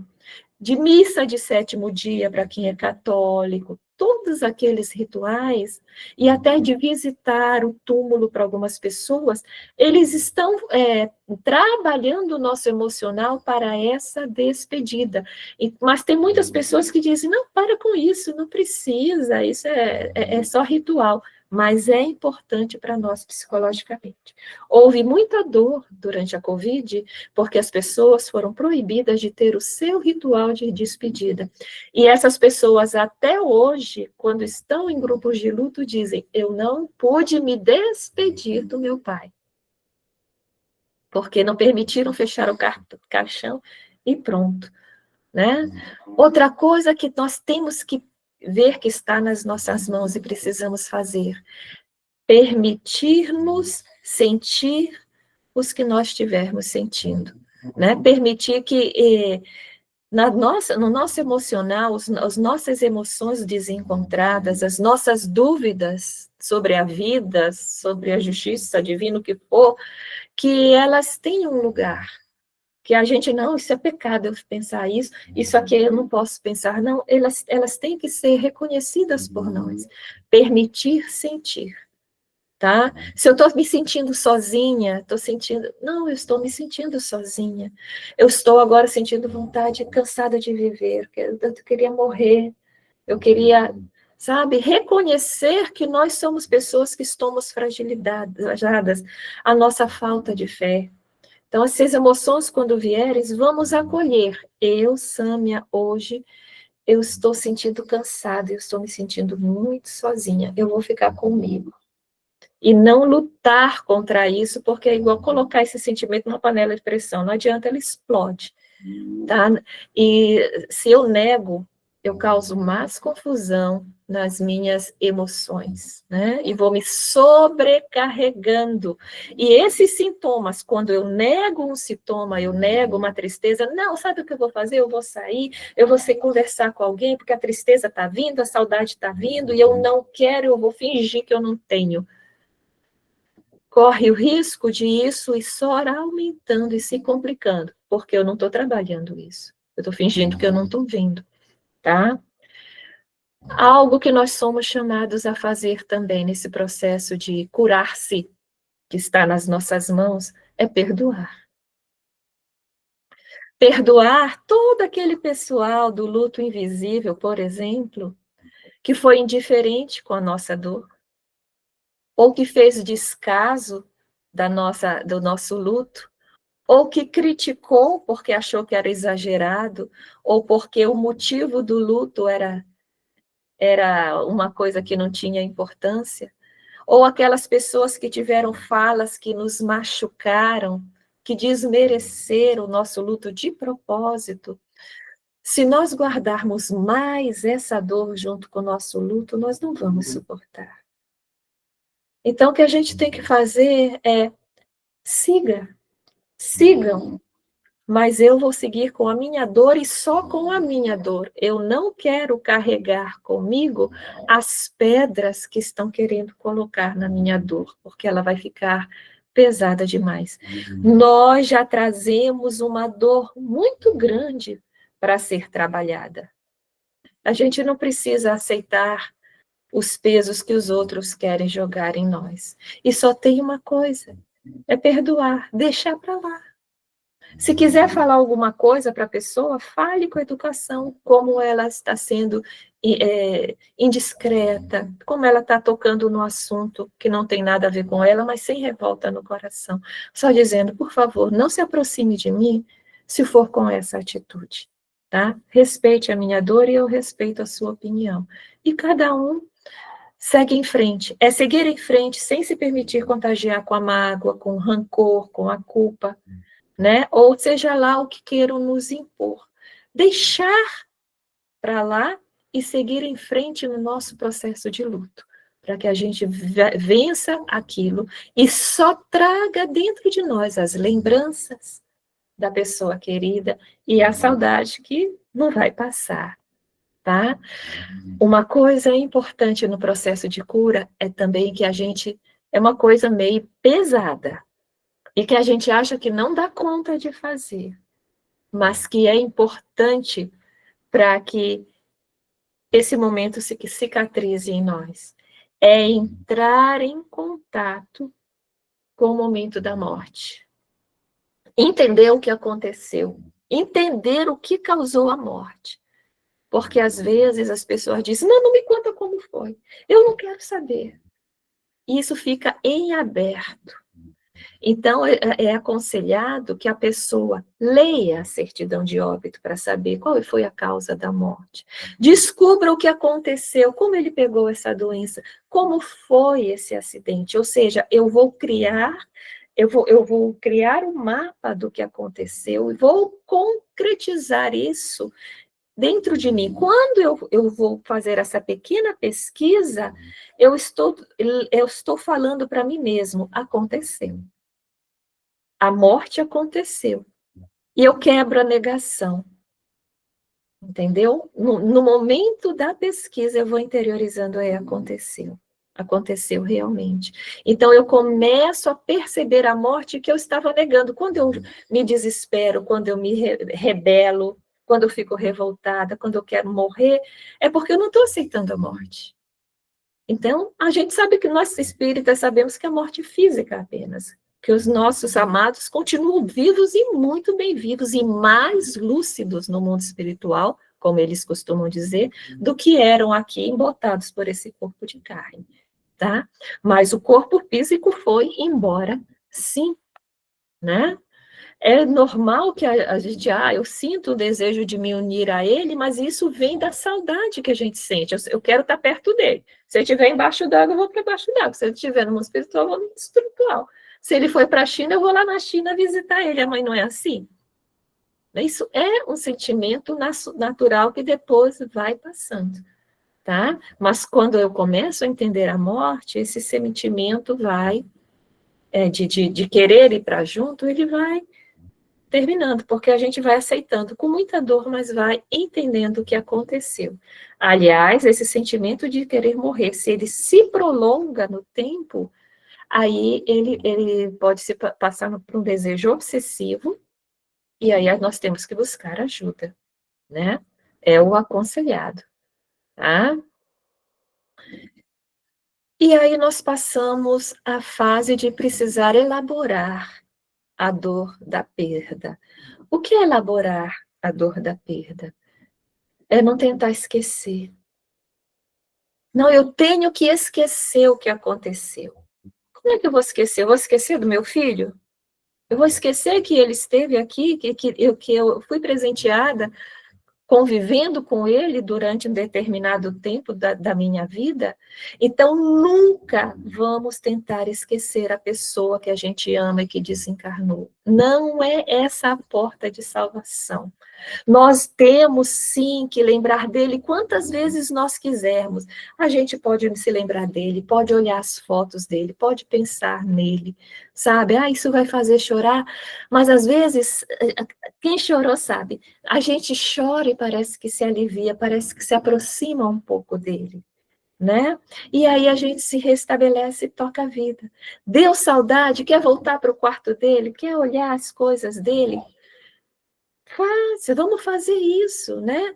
[SPEAKER 4] de missa de sétimo dia para quem é católico, todos aqueles rituais, e até de visitar o túmulo para algumas pessoas, eles estão trabalhando o nosso emocional para essa despedida. Mas tem muitas pessoas que dizem, não, para com isso, não precisa, isso é só ritual. Mas é importante para nós psicologicamente. Houve muita dor durante a Covid, porque as pessoas foram proibidas de ter o seu ritual de despedida. E essas pessoas, até hoje, quando estão em grupos de luto, dizem, eu não pude me despedir do meu pai. Porque não permitiram fechar o caixão e pronto, né? Outra coisa que nós temos que ver que está nas nossas mãos e precisamos fazer, permitir-nos sentir os que nós estivermos sentindo, né? Permitir que no nosso emocional, as nossas emoções desencontradas, as nossas dúvidas sobre a vida, sobre a justiça divina, o que for, que elas tenham um lugar. Que a gente, não, isso é pecado eu pensar isso aqui eu não posso pensar. Não, elas têm que ser reconhecidas por nós. Permitir sentir. Tá? Se eu estou me sentindo sozinha, não, eu estou me sentindo sozinha. Eu estou agora sentindo vontade, cansada de viver, eu queria morrer, eu queria, sabe, reconhecer que nós somos pessoas que estamos fragilizadas, a nossa falta de fé. Então, essas emoções, quando vierem, vamos acolher. Eu, Sâmia, hoje, eu estou sentindo cansada, eu estou me sentindo muito sozinha, eu vou ficar comigo. E não lutar contra isso, porque é igual colocar esse sentimento numa panela de pressão, não adianta, ele explode, tá? E se eu nego, eu causo mais confusão nas minhas emoções, né? E vou me sobrecarregando. E esses sintomas, quando eu nego um sintoma, eu nego uma tristeza, não, sabe o que eu vou fazer? Eu vou sair, eu vou conversar com alguém, porque a tristeza está vindo, a saudade está vindo, e eu não quero, eu vou fingir que eu não tenho. Corre o risco de isso ir só aumentando e se complicando, porque eu não estou trabalhando isso. Eu estou fingindo que eu não estou vendo, tá? Algo que nós somos chamados a fazer também nesse processo de curar-se, que está nas nossas mãos, é perdoar. Perdoar todo aquele pessoal do luto invisível, por exemplo, que foi indiferente com a nossa dor, ou que fez descaso do nosso luto, ou que criticou porque achou que era exagerado, ou porque o motivo do luto era uma coisa que não tinha importância, ou aquelas pessoas que tiveram falas que nos machucaram, que desmereceram o nosso luto de propósito. Se nós guardarmos mais essa dor junto com o nosso luto, nós não vamos suportar. Então, o que a gente tem que fazer é sigam, mas eu vou seguir com a minha dor e só com a minha dor. Eu não quero carregar comigo as pedras que estão querendo colocar na minha dor, porque ela vai ficar pesada demais. Nós já trazemos uma dor muito grande para ser trabalhada. A gente não precisa aceitar os pesos que os outros querem jogar em nós. E só tem uma coisa, é perdoar, deixar para lá. Se quiser falar alguma coisa para a pessoa, fale com educação, como ela está sendo indiscreta, como ela está tocando no assunto que não tem nada a ver com ela, mas sem revolta no coração. Só dizendo, por favor, não se aproxime de mim se for com essa atitude, tá? Respeite a minha dor e eu respeito a sua opinião. E cada um segue em frente. É seguir em frente sem se permitir contagiar com a mágoa, com o rancor, com a culpa, né? Ou seja lá o que queiram nos impor. Deixar para lá e seguir em frente no nosso processo de luto, para que a gente vença aquilo e só traga dentro de nós as lembranças da pessoa querida e a saudade que não vai passar, tá? Uma coisa importante no processo de cura é também que a gente é uma coisa meio pesada, e que a gente acha que não dá conta de fazer, mas que é importante para que esse momento se cicatrize em nós. É entrar em contato com o momento da morte. Entender o que aconteceu. Entender o que causou a morte. Porque às vezes as pessoas dizem, não me conta como foi. Eu não quero saber. E isso fica em aberto. Então, é aconselhado que a pessoa leia a certidão de óbito para saber qual foi a causa da morte. Descubra o que aconteceu, como ele pegou essa doença, como foi esse acidente. Ou seja, eu vou criar um mapa do que aconteceu e vou concretizar isso dentro de mim. Quando eu vou fazer essa pequena pesquisa, eu estou falando para mim mesmo, aconteceu. A morte aconteceu. E eu quebro a negação. Entendeu? No momento da pesquisa, eu vou interiorizando, aconteceu. Aconteceu realmente. Então, eu começo a perceber a morte que eu estava negando. Quando eu me desespero, quando eu me rebelo, quando eu fico revoltada, quando eu quero morrer, é porque eu não estou aceitando a morte. Então, a gente sabe que nós espíritas sabemos que a morte física apenas, que os nossos amados continuam vivos e muito bem vivos e mais lúcidos no mundo espiritual, como eles costumam dizer, do que eram aqui embotados por esse corpo de carne, tá? Mas o corpo físico foi embora, sim, né? É normal que a gente, eu sinto o desejo de me unir a ele, mas isso vem da saudade que a gente sente. Eu quero estar perto dele. Se ele estiver embaixo d'água, eu vou para embaixo d'água. Se ele estiver no mundo espiritual, eu vou no mundo espiritual. Se ele foi para a China, eu vou lá na China visitar ele. A mãe não é assim? Isso é um sentimento natural que depois vai passando, tá? Mas quando eu começo a entender a morte, esse sentimento vai, de querer ir para junto, ele vai terminando, porque a gente vai aceitando com muita dor, mas vai entendendo o que aconteceu. Aliás, esse sentimento de querer morrer, se ele se prolonga no tempo, aí ele pode se passar por um desejo obsessivo, e aí nós temos que buscar ajuda, né? É o aconselhado, tá? E aí nós passamos a fase de precisar elaborar a dor da perda. O que é elaborar a dor da perda? É não tentar esquecer. Não, eu tenho que esquecer o que aconteceu. Como é que eu vou esquecer? Eu vou esquecer do meu filho? Eu vou esquecer que ele esteve aqui, que eu fui presenteada convivendo com ele durante um determinado tempo da minha vida? Então, nunca vamos tentar esquecer a pessoa que a gente ama e que desencarnou. Não é essa a porta de salvação. Nós temos, sim, que lembrar dele quantas vezes nós quisermos. A gente pode se lembrar dele, pode olhar as fotos dele, pode pensar nele, sabe? Isso vai fazer chorar, mas às vezes, quem chorou sabe, a gente chora e parece que se alivia, parece que se aproxima um pouco dele, né? E aí a gente se restabelece e toca a vida. Deu saudade, quer voltar para o quarto dele, quer olhar as coisas dele? Fácil, vamos fazer isso, né?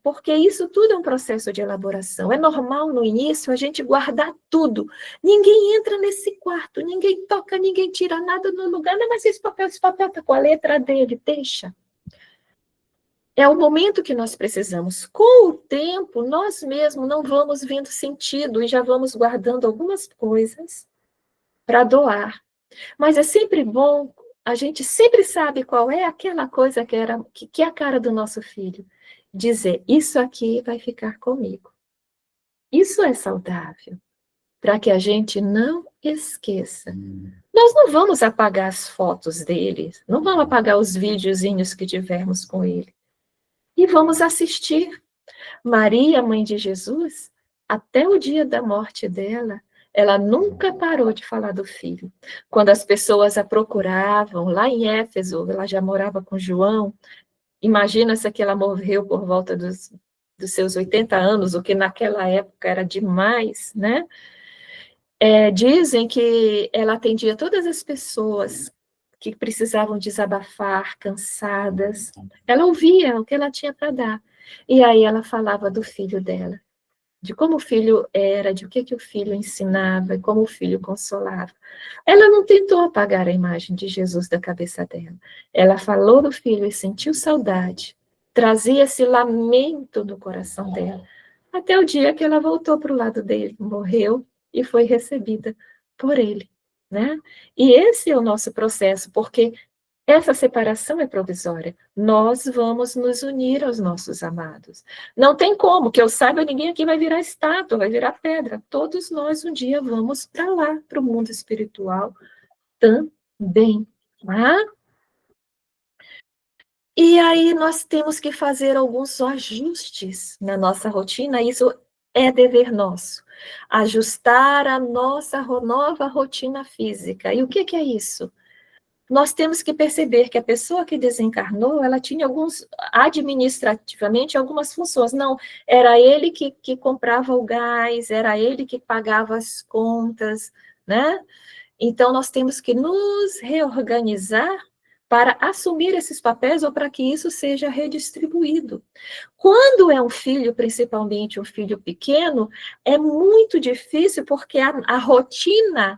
[SPEAKER 4] Porque isso tudo é um processo de elaboração. É normal no início a gente guardar tudo. Ninguém entra nesse quarto, ninguém toca, ninguém tira nada do lugar. Não, mas esse papel está com a letra dele, deixa. É o momento que nós precisamos. Com o tempo, nós mesmos não vamos vendo sentido e já vamos guardando algumas coisas para doar. Mas é sempre bom, a gente sempre sabe qual é aquela coisa que é a cara do nosso filho. Dizer, isso aqui vai ficar comigo. Isso é saudável, para que a gente não esqueça. Nós não vamos apagar as fotos dele, não vamos apagar os videozinhos que tivermos com ele. E vamos assistir. Maria, mãe de Jesus, até o dia da morte dela, ela nunca parou de falar do filho. Quando as pessoas a procuravam, lá em Éfeso, ela já morava com João, imagina-se que ela morreu por volta dos seus 80 anos, o que naquela época era demais, né? Dizem que ela atendia todas as pessoas que precisavam desabafar, cansadas. Ela ouvia o que ela tinha para dar. E aí ela falava do filho dela, de como o filho era, de o que o filho ensinava, e como o filho consolava. Ela não tentou apagar a imagem de Jesus da cabeça dela. Ela falou do filho e sentiu saudade. Trazia esse lamento no coração dela. Até o dia que ela voltou para o lado dele, morreu e foi recebida por ele, né? E esse é o nosso processo, porque essa separação é provisória. Nós vamos nos unir aos nossos amados. Não tem como, que eu saiba, ninguém aqui vai virar estátua, vai virar pedra. Todos nós um dia vamos para lá, para o mundo espiritual também. Tá? E aí nós temos que fazer alguns ajustes na nossa rotina, isso é dever nosso. Ajustar a nossa nova rotina física. E o que é isso? Nós temos que perceber que a pessoa que desencarnou, ela tinha administrativamente, algumas funções. Não, era ele que comprava o gás, era ele que pagava as contas, né? Então, nós temos que nos reorganizar para assumir esses papéis ou para que isso seja redistribuído. Quando é um filho, principalmente um filho pequeno, é muito difícil porque a rotina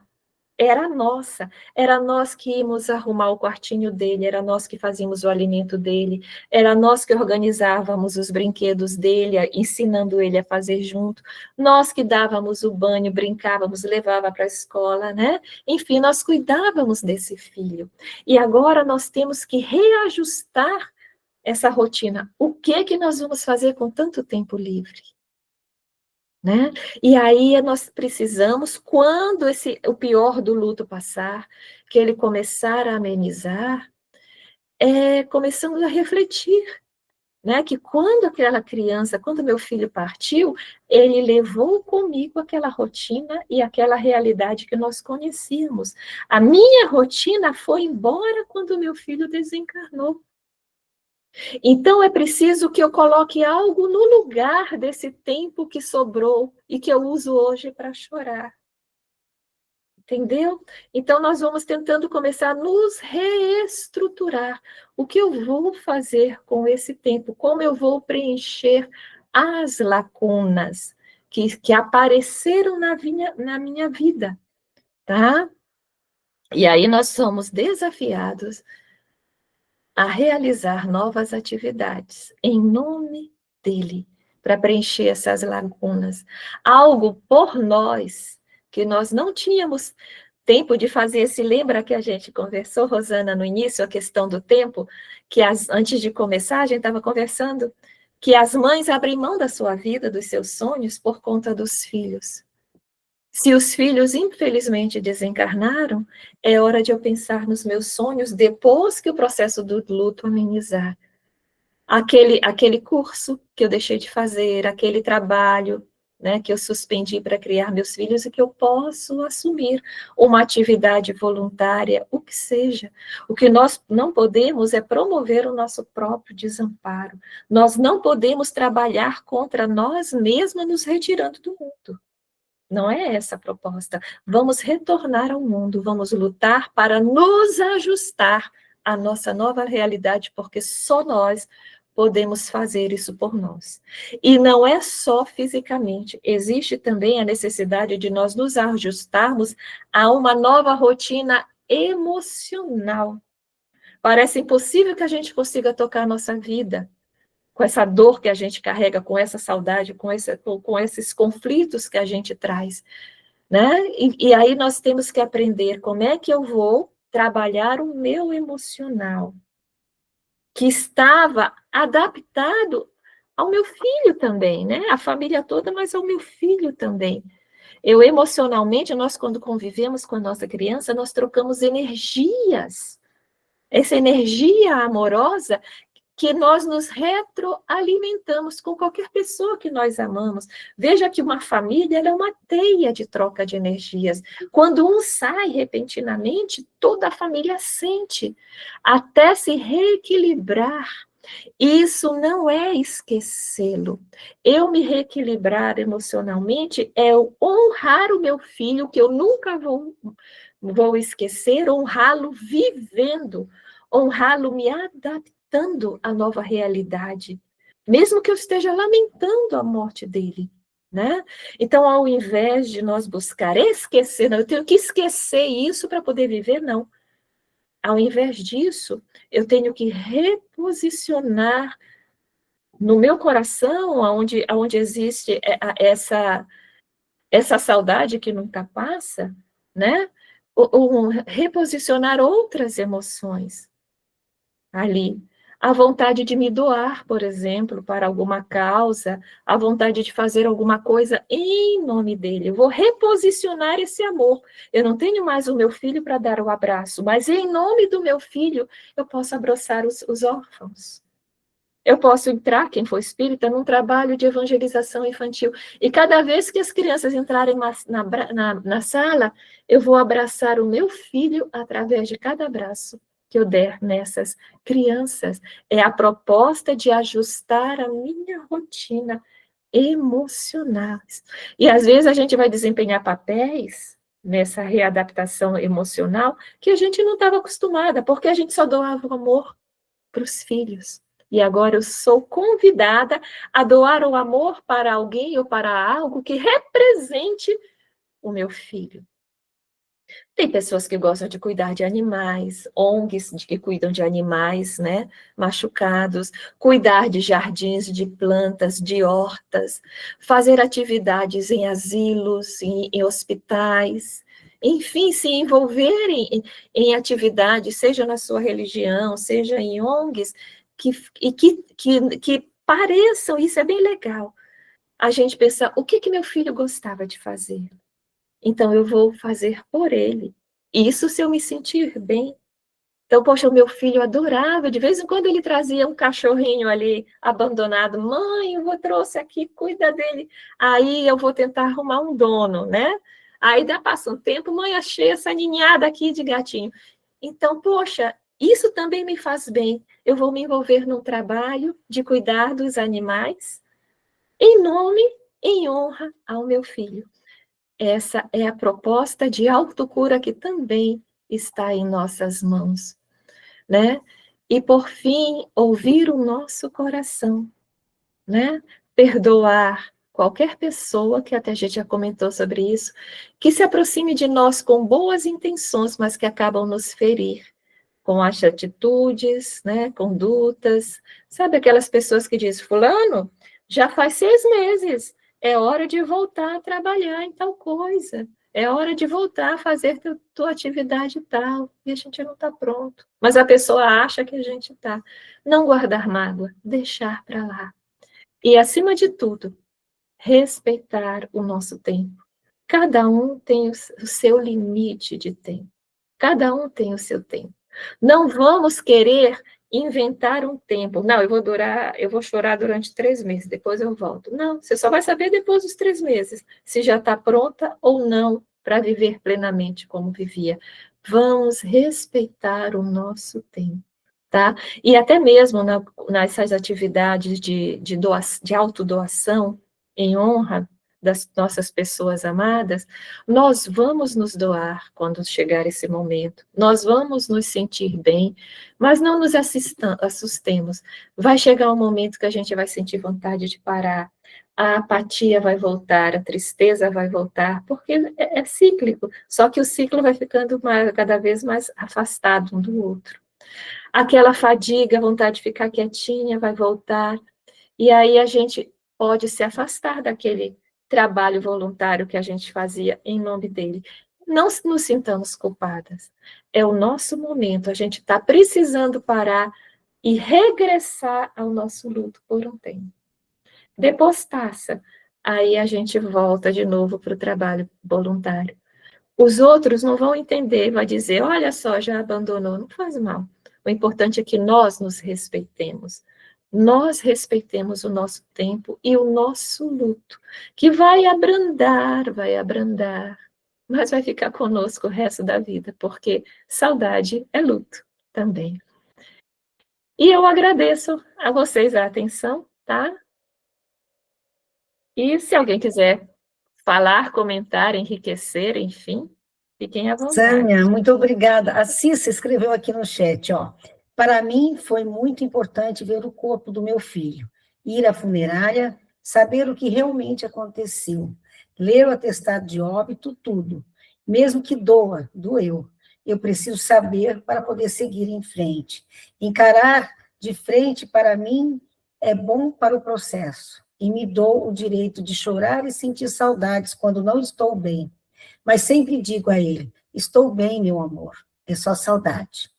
[SPEAKER 4] era nós que íamos arrumar o quartinho dele, era nós que fazíamos o alimento dele, era nós que organizávamos os brinquedos dele, ensinando ele a fazer junto, nós que dávamos o banho, brincávamos, levava para a escola, né? Enfim, nós cuidávamos desse filho. E agora nós temos que reajustar essa rotina. O que que nós vamos fazer com tanto tempo livre? Né? E aí nós precisamos, quando o pior do luto passar, que ele começar a amenizar, começamos a refletir, né? Que quando aquela criança, quando meu filho partiu, ele levou comigo aquela rotina e aquela realidade que nós conhecíamos. A minha rotina foi embora quando meu filho desencarnou. Então, é preciso que eu coloque algo no lugar desse tempo que sobrou e que eu uso hoje para chorar. Entendeu? Então, nós vamos tentando começar a nos reestruturar. O que eu vou fazer com esse tempo? Como eu vou preencher as lacunas que apareceram na minha vida, tá? E aí nós somos desafiados a realizar novas atividades em nome dele, para preencher essas lacunas. Algo por nós, que nós não tínhamos tempo de fazer. Se lembra que a gente conversou, Rosana, no início, a questão do tempo, que antes de começar, a gente estava conversando, que as mães abrem mão da sua vida, dos seus sonhos, por conta dos filhos. Se os filhos, infelizmente, desencarnaram, é hora de eu pensar nos meus sonhos depois que o processo do luto amenizar. Aquele curso que eu deixei de fazer, aquele trabalho, né, que eu suspendi para criar meus filhos e que eu posso assumir uma atividade voluntária, o que seja. O que nós não podemos é promover o nosso próprio desamparo. Nós não podemos trabalhar contra nós mesmos nos retirando do mundo. Não é essa a proposta. Vamos retornar ao mundo, vamos lutar para nos ajustar à nossa nova realidade, porque só nós podemos fazer isso por nós. E não é só fisicamente, existe também a necessidade de nós nos ajustarmos a uma nova rotina emocional. Parece impossível que a gente consiga tocar a nossa vida com essa dor que a gente carrega, com essa saudade, com esses conflitos que a gente traz, né? E aí nós temos que aprender como é que eu vou trabalhar o meu emocional, que estava adaptado ao meu filho também, né? A família toda, mas ao meu filho também. Eu emocionalmente, nós quando convivemos com a nossa criança, nós trocamos energias. Essa energia amorosa que nós nos retroalimentamos com qualquer pessoa que nós amamos. Veja que uma família ela é uma teia de troca de energias. Quando um sai repentinamente, toda a família sente, até se reequilibrar. Isso não é esquecê-lo. Eu me reequilibrar emocionalmente é honrar o meu filho, que eu nunca vou esquecer, honrá-lo vivendo, honrá-lo me adaptando à nova realidade, mesmo que eu esteja lamentando a morte dele, né? Então, ao invés de nós buscar esquecer, não, eu tenho que esquecer isso para poder viver, não. Ao invés disso, eu tenho que reposicionar no meu coração, onde existe essa saudade que nunca passa, né? Reposicionar outras emoções ali. A vontade de me doar, por exemplo, para alguma causa, a vontade de fazer alguma coisa em nome dele. Eu vou reposicionar esse amor. Eu não tenho mais o meu filho para dar o abraço, mas em nome do meu filho, eu posso abraçar os órfãos. Eu posso entrar, quem for espírita, num trabalho de evangelização infantil. E cada vez que as crianças entrarem na sala, eu vou abraçar o meu filho através de cada abraço que eu der nessas crianças. É a proposta de ajustar a minha rotina emocional. E às vezes a gente vai desempenhar papéis nessa readaptação emocional que a gente não estava acostumada, porque a gente só doava o amor para os filhos. E agora eu sou convidada a doar o amor para alguém ou para algo que represente o meu filho. Tem pessoas que gostam de cuidar de animais, ONGs que cuidam de animais, né, machucados, cuidar de jardins, de plantas, de hortas, fazer atividades em asilos, em hospitais, enfim, se envolverem em atividades, seja na sua religião, seja em ONGs, que pareçam, isso é bem legal. A gente pensa, o que meu filho gostava de fazer? Então, eu vou fazer por ele. Isso se eu me sentir bem. Então, poxa, o meu filho adorava, de vez em quando ele trazia um cachorrinho ali abandonado. Mãe, eu vou trouxe aqui, cuida dele. Aí eu vou tentar arrumar um dono, né? Aí passa um tempo, mãe, achei essa ninhada aqui de gatinho. Então, poxa, isso também me faz bem. Eu vou me envolver num trabalho de cuidar dos animais em nome, em honra ao meu filho. Essa é a proposta de autocura que também está em nossas mãos, né? E, por fim, ouvir o nosso coração, né? Perdoar qualquer pessoa, que até a gente já comentou sobre isso, que se aproxime de nós com boas intenções, mas que acabam nos ferir, com as atitudes, né? Condutas. Sabe aquelas pessoas que dizem, fulano, já faz 6 meses, é hora de voltar a trabalhar em tal coisa. É hora de voltar a fazer tua atividade tal, e a gente não está pronto. Mas a pessoa acha que a gente está. Não guardar mágoa, deixar para lá. E, acima de tudo, respeitar o nosso tempo. Cada um tem o seu limite de tempo. Cada um tem o seu tempo. Não vamos querer inventar um tempo. Não, eu vou chorar durante 3 meses, depois eu volto. Não, você só vai saber depois dos 3 meses, se já está pronta ou não para viver plenamente como vivia. Vamos respeitar o nosso tempo, tá? E até mesmo nessas atividades de autodoação, em honra das nossas pessoas amadas, nós vamos nos doar quando chegar esse momento, nós vamos nos sentir bem, mas não nos assustemos. Vai chegar um momento que a gente vai sentir vontade de parar, a apatia vai voltar, a tristeza vai voltar, porque é cíclico, só que o ciclo vai ficando cada vez mais afastado um do outro. Aquela fadiga, a vontade de ficar quietinha vai voltar, e aí a gente pode se afastar daquele trabalho voluntário que a gente fazia em nome dele. Não nos sintamos culpadas. É o nosso momento, a gente está precisando parar e regressar ao nosso luto por um tempo. Depois passa, aí a gente volta de novo para o trabalho voluntário. Os outros não vão entender, vai dizer, olha só, já abandonou, não faz mal. O importante é que nós nos respeitemos. Nós respeitemos o nosso tempo e o nosso luto, que vai abrandar, mas vai ficar conosco o resto da vida, porque saudade é luto também. E eu agradeço a vocês a atenção, tá? E se alguém quiser falar, comentar, enriquecer, enfim, fiquem à vontade.
[SPEAKER 1] Sâmia, muito obrigada. A Cissa escreveu aqui no chat, ó. Para mim foi muito importante ver o corpo do meu filho, ir à funerária, saber o que realmente aconteceu, ler o atestado de óbito, tudo. Mesmo que doeu. Eu preciso saber para poder seguir em frente. Encarar de frente, para mim, é bom para o processo. E me dou o direito de chorar e sentir saudades quando não estou bem. Mas sempre digo a ele, estou bem, meu amor, é só saudade.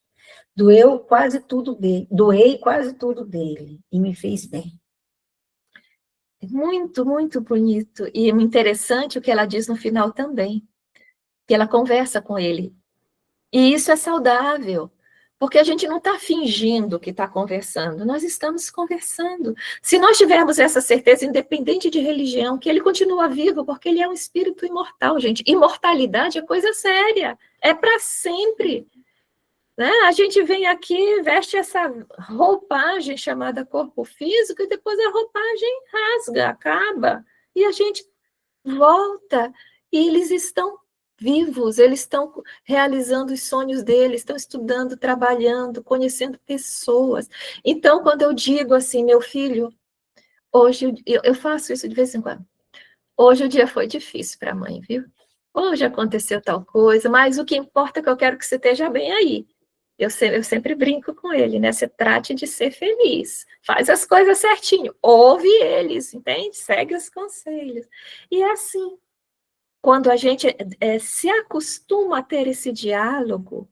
[SPEAKER 1] Doei quase tudo dele e me fez bem.
[SPEAKER 4] Muito, muito bonito. E interessante o que ela diz no final também, que ela conversa com ele. E isso é saudável, porque a gente não está fingindo que está conversando, nós estamos conversando. Se nós tivermos essa certeza, independente de religião, que ele continua vivo, porque ele é um espírito imortal, gente. Imortalidade é coisa séria, é para sempre. Né? A gente vem aqui, veste essa roupagem chamada corpo físico, e depois a roupagem rasga, acaba, e a gente volta, e eles estão vivos, eles estão realizando os sonhos deles, estão estudando, trabalhando, conhecendo pessoas. Então, quando eu digo assim, meu filho, hoje, eu faço isso de vez em quando, hoje o dia foi difícil para a mãe, viu? Hoje aconteceu tal coisa, mas o que importa é que eu quero que você esteja bem aí. Eu sempre brinco com ele, né? Você trate de ser feliz. Faz as coisas certinho. Ouve eles, entende? Segue os conselhos. E é assim. Quando a gente se acostuma a ter esse diálogo,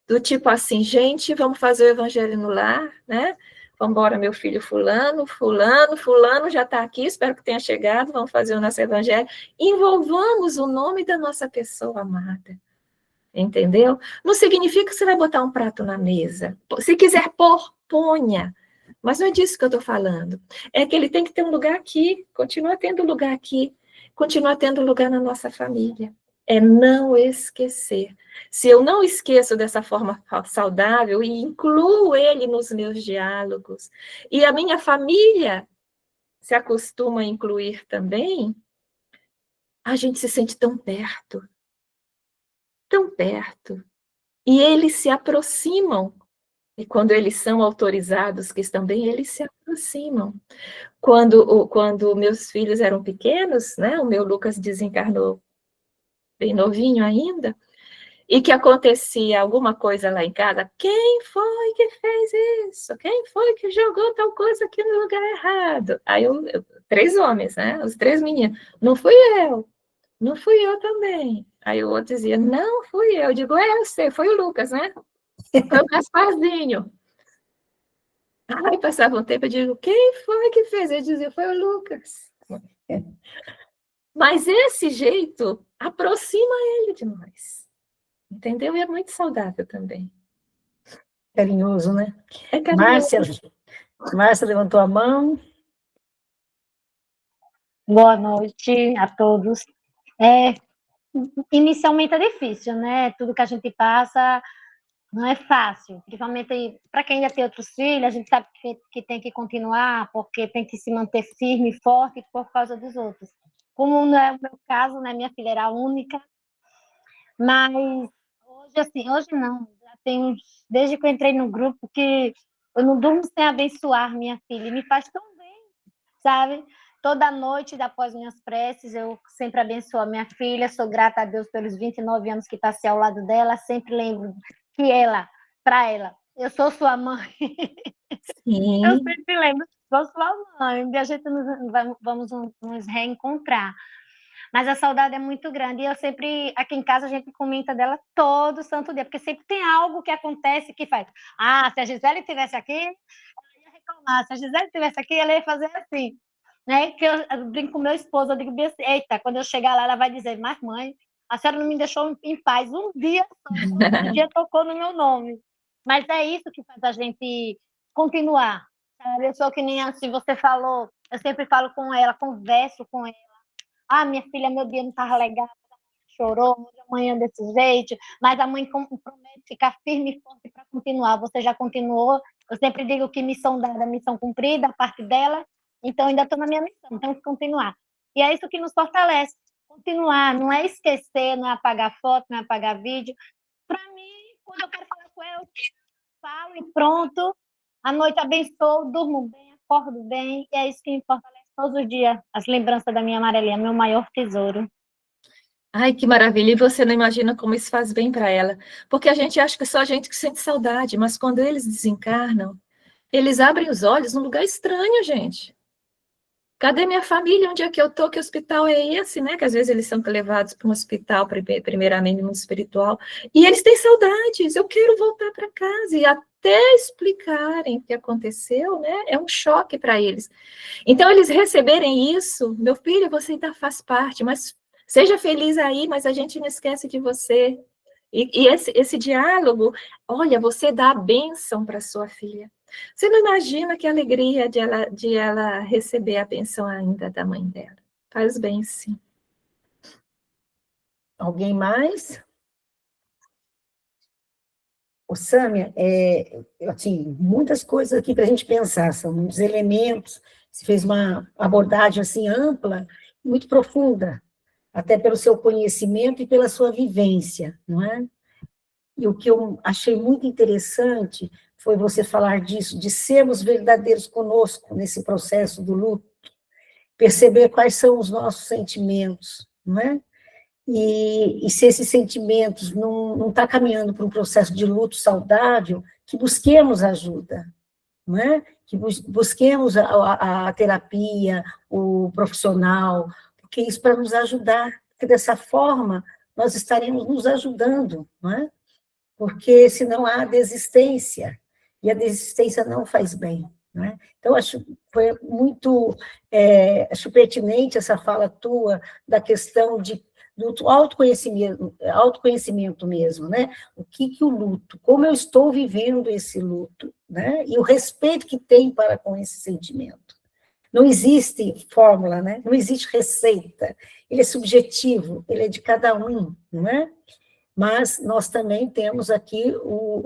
[SPEAKER 4] do tipo assim, gente, vamos fazer o evangelho no lar, né? Vamos embora, meu filho fulano, fulano, fulano já está aqui, espero que tenha chegado, vamos fazer o nosso evangelho. Envolvamos o nome da nossa pessoa amada, entendeu? Não significa que você vai botar um prato na mesa. Se quiser pôr, ponha. Mas não é disso que eu estou falando. É que ele tem que ter um lugar aqui, continua tendo lugar aqui, continua tendo lugar na nossa família. É não esquecer. Se eu não esqueço dessa forma saudável e incluo ele nos meus diálogos, e a minha família se acostuma a incluir também, a gente se sente tão perto, tão perto. E eles se aproximam. E quando eles são autorizados, que também eles se aproximam. Quando meus filhos eram pequenos, né, o meu Lucas desencarnou bem novinho ainda, e que acontecia alguma coisa lá em casa, quem foi que fez isso? Quem foi que jogou tal coisa aqui no lugar errado? Aí 3 homens, né, os 3 meninos, não fui eu também. Aí o outro dizia, não fui eu. Eu digo, eu sei, foi o Lucas, né? Foi o Gasparzinho. Aí passava um tempo, eu digo, quem foi que fez? Eu dizia, foi o Lucas. Mas esse jeito aproxima ele de nós. Entendeu? E é muito saudável também.
[SPEAKER 1] Carinhoso, né?
[SPEAKER 4] É carinhoso.
[SPEAKER 1] Márcia levantou a mão.
[SPEAKER 3] Boa noite a todos. Inicialmente é difícil, né? Tudo que a gente passa não é fácil, principalmente para quem ainda tem outros filhos, a gente sabe que tem que continuar, porque tem que se manter firme e forte por causa dos outros. Como não é o meu caso, né? Minha filha era a única, mas hoje, assim, hoje não, já tem desde que eu entrei no grupo, que eu não durmo sem abençoar minha filha, e me faz tão bem, sabe? Toda noite, após minhas preces, eu sempre abençoo a minha filha, sou grata a Deus pelos 29 anos que passei ao lado dela, sempre lembro que para ela, eu sou sua mãe.
[SPEAKER 1] Sim.
[SPEAKER 3] Eu sempre lembro, sou sua mãe, um dia a gente vamos nos reencontrar. Mas a saudade é muito grande, e eu sempre, aqui em casa, a gente comenta dela todo santo dia, porque sempre tem algo que acontece que faz, se a Gisele estivesse aqui, ela ia reclamar, se a Gisele estivesse aqui, ela ia fazer assim, né? Que eu brinco com meu esposo, eu digo, eita, quando eu chegar lá, ela vai dizer, mas mãe, a senhora não me deixou em paz um dia só, um dia tocou no meu nome. Mas é isso que faz a gente continuar, sabe? Eu sou que nem assim, você falou, eu sempre falo com ela, converso com ela, minha filha, meu dia não estava legal, chorou, hoje amanhã desse jeito, mas a mãe promete ficar firme e forte para continuar. Você já continuou, eu sempre digo que missão dada, missão cumprida, a parte dela, então ainda estou na minha missão, temos que continuar. E é isso que nos fortalece, continuar, não é esquecer, não é apagar foto, não é apagar vídeo. Para mim, quando eu quero falar com ela, eu falo e pronto, a noite abençoo, durmo bem, acordo bem, e é isso que me fortalece todos os dias, as lembranças da minha amarelinha, meu maior tesouro.
[SPEAKER 4] Ai, que maravilha. E você não imagina como isso faz bem para ela. Porque a gente acha que é só a gente que sente saudade, mas quando eles desencarnam, eles abrem os olhos num lugar estranho, gente. Cadê minha família? Onde é que eu tô? Que hospital é esse, né? Que às vezes eles são levados para um hospital, primeiramente no espiritual, e eles têm saudades. Eu quero voltar para casa. E até explicarem o que aconteceu, né? É um choque para eles. Então, eles receberem isso, meu filho, você ainda faz parte, mas seja feliz aí, mas a gente não esquece de você. E esse diálogo, olha, você dá a bênção para sua filha. Você não imagina que alegria de ela receber a bênção ainda da mãe dela. Faz bem, sim.
[SPEAKER 1] Alguém mais? O Sâmia, assim, muitas coisas aqui para a gente pensar, são muitos elementos, você fez uma abordagem assim ampla, muito profunda, até pelo seu conhecimento e pela sua vivência, não é? E o que eu achei muito interessante foi você falar disso, de sermos verdadeiros conosco nesse processo do luto, perceber quais são os nossos sentimentos, não é? E se esses sentimentos não tá caminhando para um processo de luto saudável, que busquemos ajuda, não é? Que busquemos a terapia, o profissional, porque isso para nos ajudar, porque dessa forma nós estaremos nos ajudando, não é? Porque senão há desistência, e a desistência não faz bem, não é? Então, foi muito, acho pertinente essa fala tua, da questão do autoconhecimento mesmo, né? O que o luto, como eu estou vivendo esse luto, né? E o respeito que tem para com esse sentimento. Não existe fórmula, né? Não existe receita. Ele é subjetivo, ele é de cada um, não é? Mas nós também temos aqui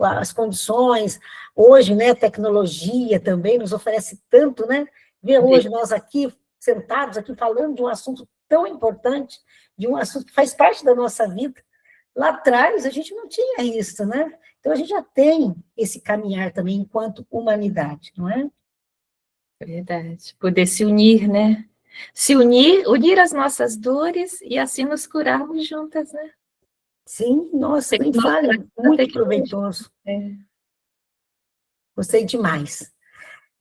[SPEAKER 1] as condições, hoje, né, a tecnologia também nos oferece tanto, né? Ver hoje nós aqui, sentados aqui, falando de um assunto tão importante, de um assunto que faz parte da nossa vida. Lá atrás, a gente não tinha isso, né? Então, a gente já tem esse caminhar também enquanto humanidade, não é?
[SPEAKER 4] Verdade. Poder se unir, né? Se unir as nossas dores e assim nos curarmos juntas, né?
[SPEAKER 1] Sim, nossa, nem fale, muito proveitoso. Gostei demais.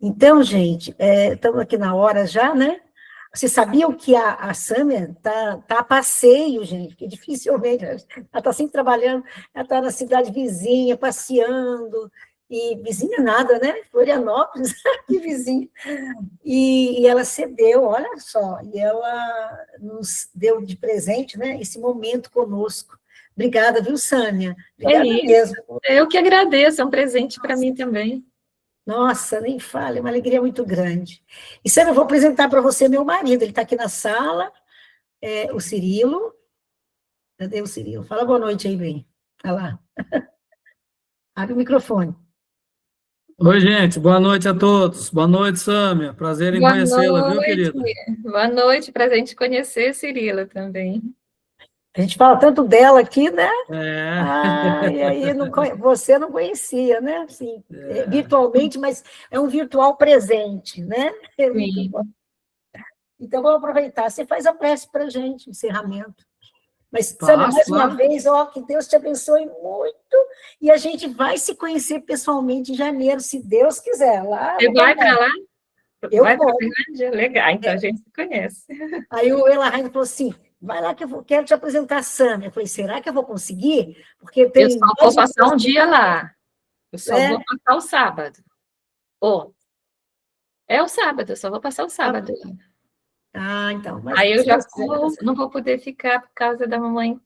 [SPEAKER 1] Então, gente, estamos aqui na hora já, né? Vocês sabiam que a Sâmia tá a passeio, gente, porque dificilmente, ela está sempre trabalhando, ela está na cidade vizinha, passeando, e vizinha nada, né? Florianópolis, que vizinha. E ela cedeu, olha só, e ela nos deu de presente, né, esse momento conosco. Obrigada, viu, Sâmia? Obrigada mesmo.
[SPEAKER 4] Eu que agradeço, é um presente para mim também.
[SPEAKER 1] Nossa, nem fale, é uma alegria muito grande. E, Sâmia, eu vou apresentar para você meu marido, ele está aqui na sala, o Cirilo. Cadê o Cirilo? Fala boa noite aí, bem. Olha lá. Abre o microfone.
[SPEAKER 5] Oi, gente, boa noite a todos. Boa noite, Sâmia. Prazer em conhecê-la, viu, querida?
[SPEAKER 4] Boa noite, prazer em te conhecer, Cirila, também.
[SPEAKER 1] A gente fala tanto dela aqui, né?
[SPEAKER 5] E
[SPEAKER 1] aí você não conhecia, né? Assim, virtualmente, mas é um virtual presente, né?
[SPEAKER 4] Sim.
[SPEAKER 1] Então, vamos aproveitar. Você faz a prece para a gente, encerramento. Mas, Sâmia, mais uma vez, que Deus te abençoe muito, e a gente vai se conhecer pessoalmente em janeiro, se Deus quiser.
[SPEAKER 4] Você vai para lá?
[SPEAKER 1] Eu
[SPEAKER 4] vai
[SPEAKER 1] vou.
[SPEAKER 4] Legal, então a gente se conhece.
[SPEAKER 1] Aí o Elahine falou assim, vai lá que eu quero te apresentar a Sâmia. Eu falei, será que eu vou conseguir? Porque
[SPEAKER 4] eu só vou passar um dia lá. Eu só vou passar o sábado. É o sábado, eu só vou passar o sábado.
[SPEAKER 1] Então.
[SPEAKER 4] Aí eu já não vou poder ficar por causa da mamãe.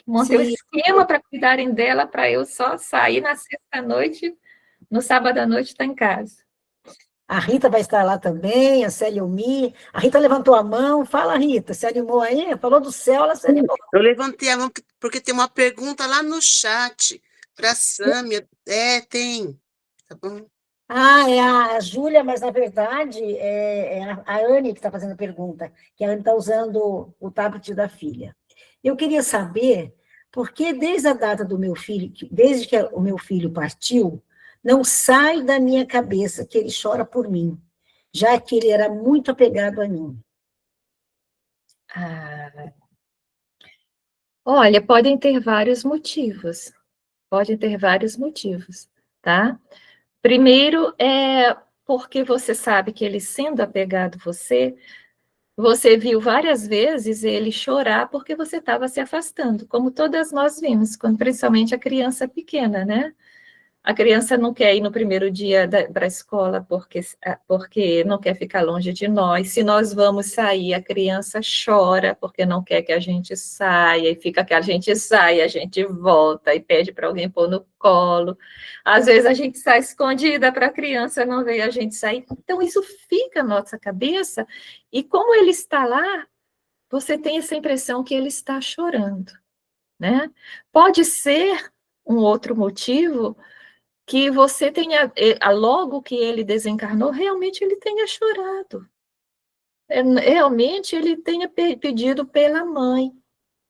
[SPEAKER 4] Montei um esquema para cuidarem dela, para eu só sair na sexta-noite, no sábado à noite estar em casa.
[SPEAKER 1] A Rita vai estar lá também, a Célia Umi. A Rita levantou a mão. Fala, Rita, se animou aí? Falou do céu, ela se animou.
[SPEAKER 6] Eu levantei a mão porque tem uma pergunta lá no chat para a Sâmia. Tem. Tá bom?
[SPEAKER 1] É a Júlia, mas na verdade é a Anne que está fazendo a pergunta, que a Anne está usando o tablet da filha. Eu queria saber por que desde a data do meu filho, desde que o meu filho partiu, não sai da minha cabeça que ele chora por mim, já que ele era muito apegado a mim.
[SPEAKER 4] Olha, podem ter vários motivos. Tá? Primeiro é porque você sabe que ele, sendo apegado a você viu várias vezes ele chorar porque você estava se afastando, como todas nós vimos, principalmente a criança pequena, né? A criança não quer ir no primeiro dia para a escola porque não quer ficar longe de nós. Se nós vamos sair, a criança chora porque não quer que a gente saia, e fica que a gente sai, a gente volta e pede para alguém pôr no colo. Às vezes a gente sai escondida para a criança não ver a gente sair. Então, isso fica na nossa cabeça, e como ele está lá, você tem essa impressão que ele está chorando, né? Pode ser um outro motivo que você tenha, logo que ele desencarnou, realmente ele tenha chorado. Realmente ele tenha pedido pela mãe.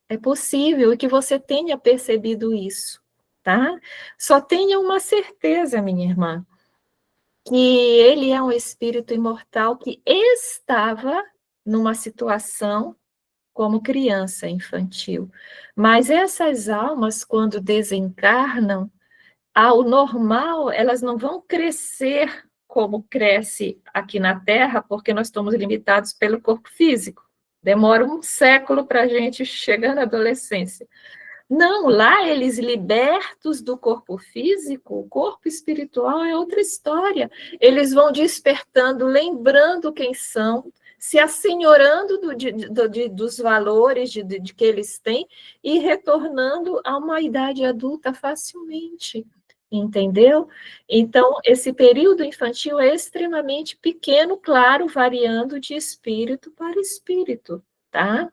[SPEAKER 4] É possível que você tenha percebido isso, tá? Só tenha uma certeza, minha irmã, que ele é um espírito imortal que estava numa situação como criança infantil. Mas essas almas, quando desencarnam, ao normal, elas não vão crescer como cresce aqui na Terra, porque nós estamos limitados pelo corpo físico. Demora um século para a gente chegar na adolescência. Não, lá eles libertos do corpo físico, o corpo espiritual é outra história. Eles vão despertando, lembrando quem são, se assenhorando dos valores de que eles têm e retornando a uma idade adulta facilmente. Entendeu? Então, esse período infantil é extremamente pequeno, claro, variando de espírito para espírito, tá?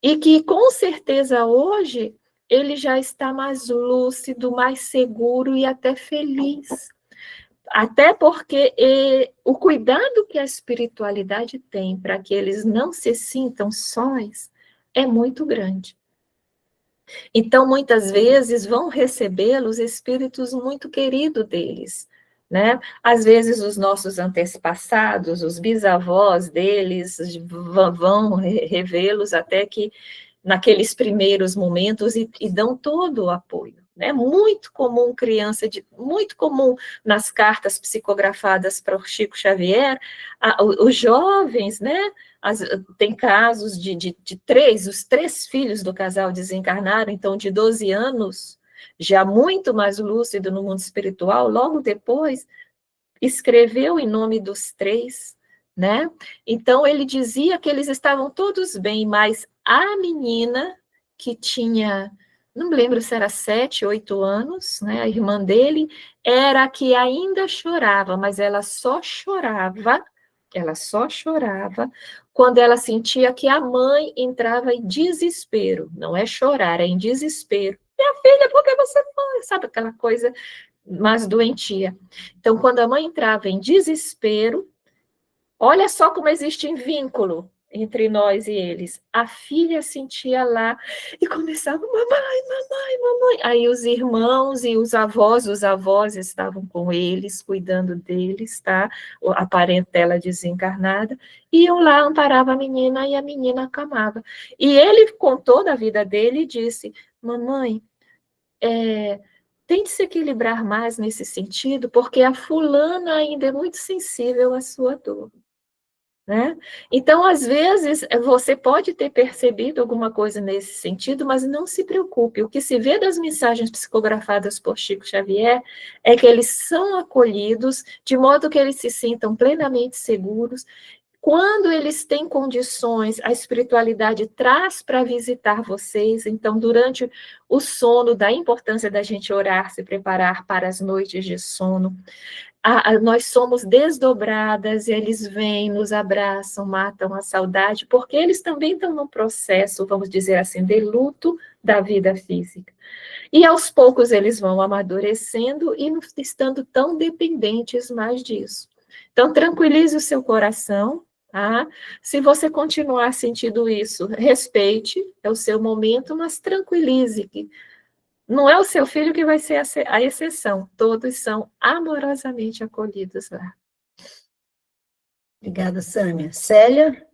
[SPEAKER 4] E que, com certeza, hoje, ele já está mais lúcido, mais seguro e até feliz. Até porque o cuidado que a espiritualidade tem para que eles não se sintam sós é muito grande. Então, muitas vezes, vão recebê-los espíritos muito queridos deles, né? Às vezes, os nossos antepassados, os bisavós deles, vão revê-los até que naqueles primeiros momentos e dão todo o apoio. É muito comum muito comum nas cartas psicografadas para o Chico Xavier, os jovens, né? Tem casos os três filhos do casal desencarnaram, então de 12 anos, já muito mais lúcido no mundo espiritual, logo depois escreveu em nome dos três, né? Então ele dizia que eles estavam todos bem, mas a menina que tinha, não me lembro se era 7, 8 anos, né? A irmã dele era a que ainda chorava, mas ela só chorava quando ela sentia que a mãe entrava em desespero. Não é chorar, é em desespero. Minha filha, por que você foi? Sabe aquela coisa mais doentia. Então, quando a mãe entrava em desespero, olha só como existe um vínculo entre nós e eles. A filha sentia lá e começava, mamãe. Aí os irmãos e os avós estavam com eles, cuidando deles, tá? A parentela desencarnada, iam lá, amparava a menina e a menina acamava. E ele contou da vida dele e disse, mamãe, tente se equilibrar mais nesse sentido, porque a fulana ainda é muito sensível à sua dor. Né? Então, às vezes, você pode ter percebido alguma coisa nesse sentido, mas não se preocupe. O que se vê das mensagens psicografadas por Chico Xavier é que eles são acolhidos, de modo que eles se sintam plenamente seguros. Quando eles têm condições, a espiritualidade traz para visitar vocês. Então, durante o sono, da importância da gente orar, se preparar para as noites de sono. Nós somos desdobradas, e eles vêm, nos abraçam, matam a saudade, porque eles também estão num processo, vamos dizer assim, de luto da vida física. E aos poucos eles vão amadurecendo e não estando tão dependentes mais disso. Então, tranquilize o seu coração, tá? Se você continuar sentindo isso, respeite, é o seu momento, mas tranquilize que não é o seu filho que vai ser a exceção, todos são amorosamente acolhidos lá.
[SPEAKER 1] Obrigada, Sâmia. Célia?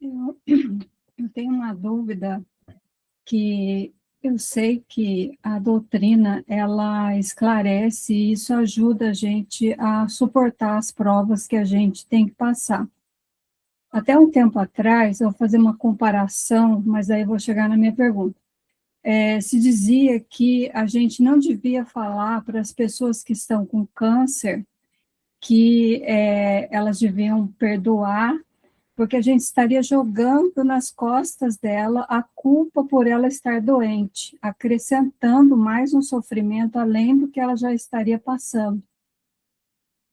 [SPEAKER 2] Eu tenho uma dúvida que eu sei que a doutrina, ela esclarece e isso ajuda a gente a suportar as provas que a gente tem que passar. Até um tempo atrás, eu vou fazer uma comparação, mas aí eu vou chegar na minha pergunta. Se dizia que a gente não devia falar para as pessoas que estão com câncer que elas deviam perdoar, porque a gente estaria jogando nas costas dela a culpa por ela estar doente, acrescentando mais um sofrimento além do que ela já estaria passando.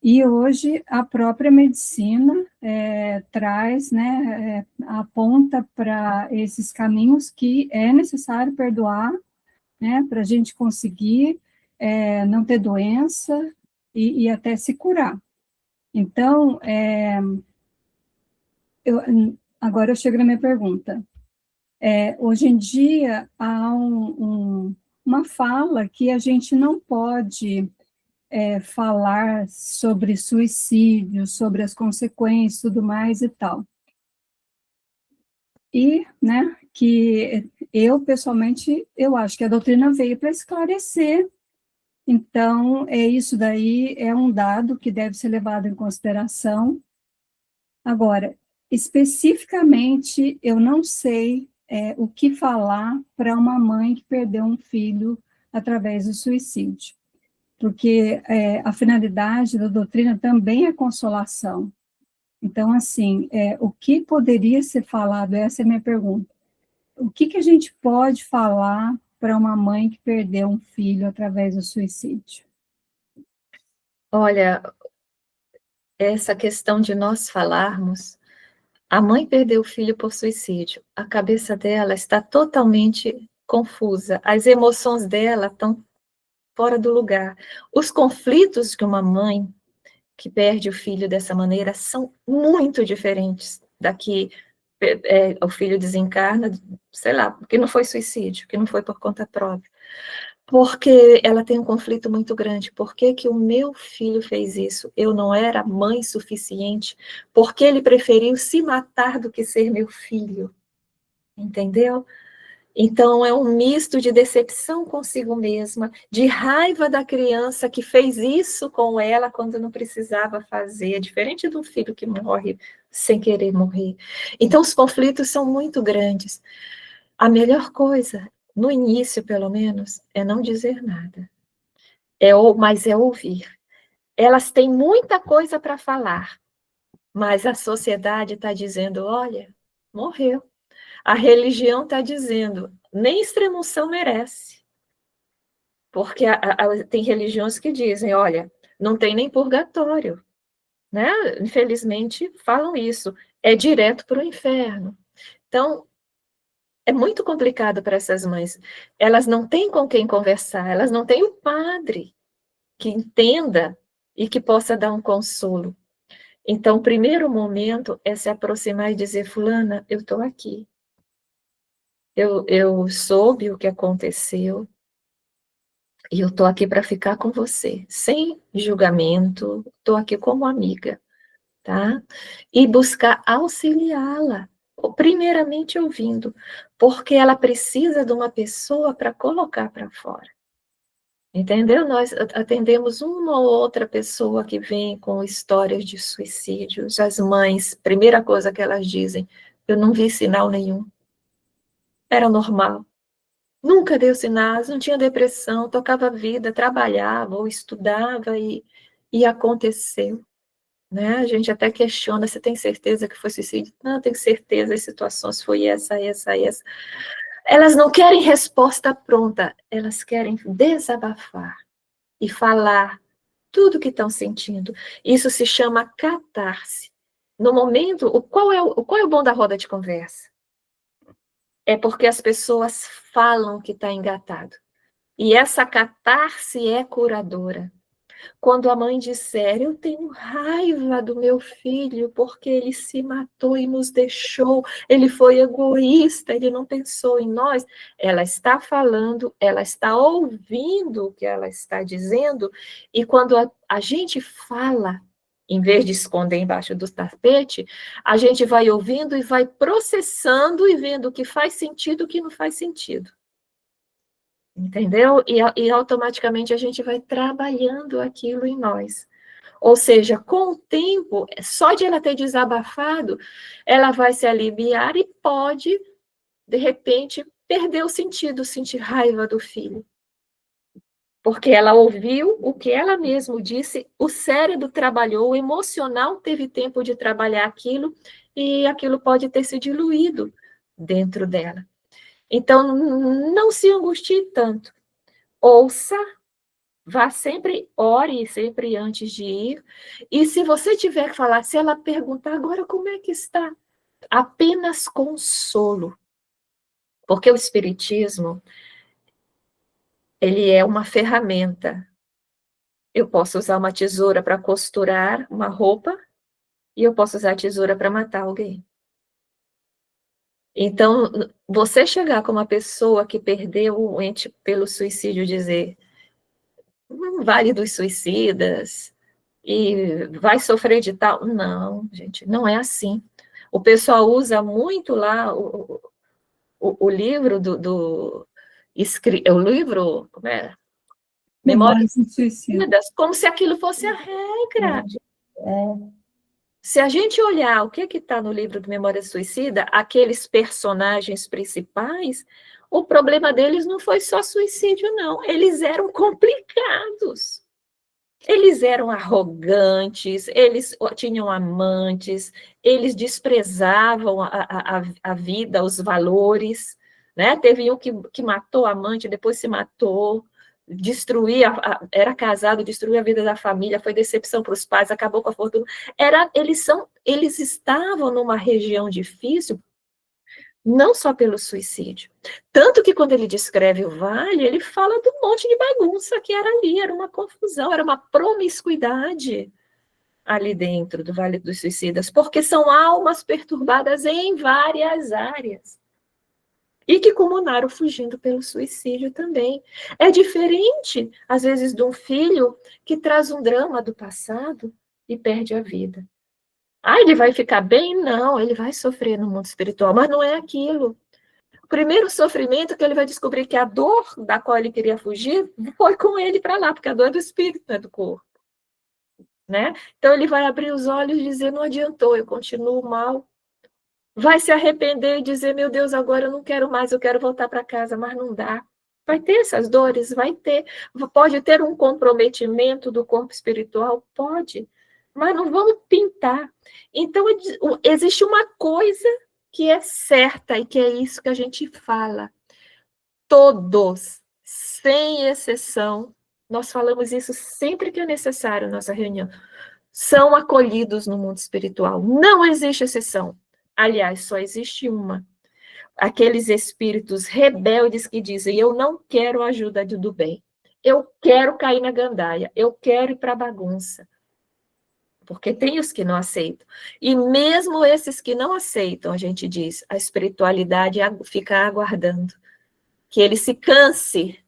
[SPEAKER 2] E hoje a própria medicina traz, né, aponta para esses caminhos que é necessário perdoar, né, para a gente conseguir não ter doença e até se curar. Então, agora eu chego na minha pergunta. Hoje em dia há uma fala que a gente não pode falar sobre suicídio, sobre as consequências, tudo mais e tal. E, né, que eu, pessoalmente, eu acho que a doutrina veio para esclarecer. Então, isso daí é um dado que deve ser levado em consideração. Agora, especificamente, eu não sei o que falar para uma mãe que perdeu um filho através do suicídio, porque a finalidade da doutrina também é consolação. Então, assim, o que poderia ser falado? Essa é a minha pergunta. O que a gente pode falar para uma mãe que perdeu um filho através do suicídio?
[SPEAKER 4] Olha, essa questão de nós falarmos, a mãe perdeu o filho por suicídio, a cabeça dela está totalmente confusa, as emoções dela estão fora do lugar. Os conflitos que uma mãe que perde o filho dessa maneira são muito diferentes da que o filho desencarna, sei lá, que não foi suicídio, que não foi por conta própria. Porque ela tem um conflito muito grande. Por que que o meu filho fez isso? Eu não era mãe suficiente? Porque ele preferiu se matar do que ser meu filho? Entendeu? Então, é um misto de decepção consigo mesma, de raiva da criança que fez isso com ela quando não precisava fazer, diferente do filho que morre sem querer morrer. Então, os conflitos são muito grandes. A melhor coisa, no início, pelo menos, é não dizer nada. Mas é ouvir. Elas têm muita coisa para falar, mas a sociedade está dizendo, olha, morreu. A religião está dizendo, nem extrema-unção merece. Porque tem religiões que dizem, olha, não tem nem purgatório, né? Infelizmente falam isso, é direto para o inferno. Então, é muito complicado para essas mães. Elas não têm com quem conversar, elas não têm um padre que entenda e que possa dar um consolo. Então, o primeiro momento é se aproximar e dizer, fulana, eu estou aqui. Eu soube o que aconteceu, e eu estou aqui para ficar com você, sem julgamento, estou aqui como amiga, tá? E buscar auxiliá-la, primeiramente ouvindo, porque ela precisa de uma pessoa para colocar para fora. Entendeu? Nós atendemos uma ou outra pessoa que vem com histórias de suicídios. As mães, primeira coisa que elas dizem, eu não vi sinal nenhum. Era normal. Nunca deu sinais, não tinha depressão, tocava a vida, trabalhava ou estudava e aconteceu. Né? A gente até questiona, você tem certeza que foi suicídio? Não, tenho certeza, as situações foi essa. Elas não querem resposta pronta, elas querem desabafar e falar tudo que estão sentindo. Isso se chama catarse. No momento, qual é o bom da roda de conversa? É porque as pessoas falam que está engatado. E essa catarse é curadora. Quando a mãe disser, eu tenho raiva do meu filho porque ele se matou e nos deixou, ele foi egoísta, ele não pensou em nós, ela está falando, ela está ouvindo o que ela está dizendo, e quando a gente fala, em vez de esconder embaixo do tapete, a gente vai ouvindo e vai processando e vendo o que faz sentido e o que não faz sentido. Entendeu? E automaticamente a gente vai trabalhando aquilo em nós. Ou seja, com o tempo, só de ela ter desabafado, ela vai se aliviar e pode, de repente, perder o sentido, sentir raiva do filho. Porque ela ouviu o que ela mesma disse, o cérebro trabalhou, o emocional teve tempo de trabalhar aquilo, e aquilo pode ter se diluído dentro dela. Então, não se angustie tanto. Ouça, vá sempre, ore sempre antes de ir. E se você tiver que falar, se ela perguntar agora como é que está, apenas consolo. Porque o espiritismo, ele é uma ferramenta. Eu posso usar uma tesoura para costurar uma roupa e eu posso usar a tesoura para matar alguém. Então, você chegar com uma pessoa que perdeu o ente pelo suicídio, dizer, Vale dos Suicidas, e vai sofrer de tal. Não, gente, não é assim. O pessoal usa muito lá o livro o livro, como é?
[SPEAKER 2] Memórias do Suicídio.
[SPEAKER 4] Como se aquilo fosse a regra.
[SPEAKER 1] É,
[SPEAKER 4] Se a gente olhar o que está no livro do Memória Suicida, aqueles personagens principais, o problema deles não foi só suicídio, não. Eles eram complicados. Eles eram arrogantes, eles tinham amantes, eles desprezavam a vida, os valores, né? Teve um que matou a amante, depois se matou, era casado, destruía a vida da família, foi decepção para os pais, acabou com a fortuna. Eles estavam numa região difícil, não só pelo suicídio. Tanto que quando ele descreve o vale, ele fala do monte de bagunça que era ali, era uma confusão, era uma promiscuidade ali dentro do Vale dos Suicidas, porque são almas perturbadas em várias áreas. E que comunaram fugindo pelo suicídio também. É diferente, às vezes, de um filho que traz um drama do passado e perde a vida. Ele vai ficar bem? Não, ele vai sofrer no mundo espiritual, mas não é aquilo. O primeiro sofrimento que ele vai descobrir que a dor da qual ele queria fugir foi com ele para lá, porque a dor é do espírito, não é do corpo. Né? Então ele vai abrir os olhos e dizer, não adiantou, eu continuo mal. Vai se arrepender e dizer, meu Deus, agora eu não quero mais, eu quero voltar para casa, mas não dá. Vai ter essas dores, vai ter. Pode ter um comprometimento do corpo espiritual? Pode. Mas não vamos pintar. Então, existe uma coisa que é certa, e que é isso que a gente fala. Todos, sem exceção, nós falamos isso sempre que é necessário na nossa reunião, são acolhidos no mundo espiritual. Não existe exceção. Aliás, só existe uma. Aqueles espíritos rebeldes que dizem, eu não quero a ajuda do bem. Eu quero cair na gandaia. Eu quero ir para a bagunça. Porque tem os que não aceitam. E mesmo esses que não aceitam, a gente diz, a espiritualidade fica aguardando. Que ele se canse,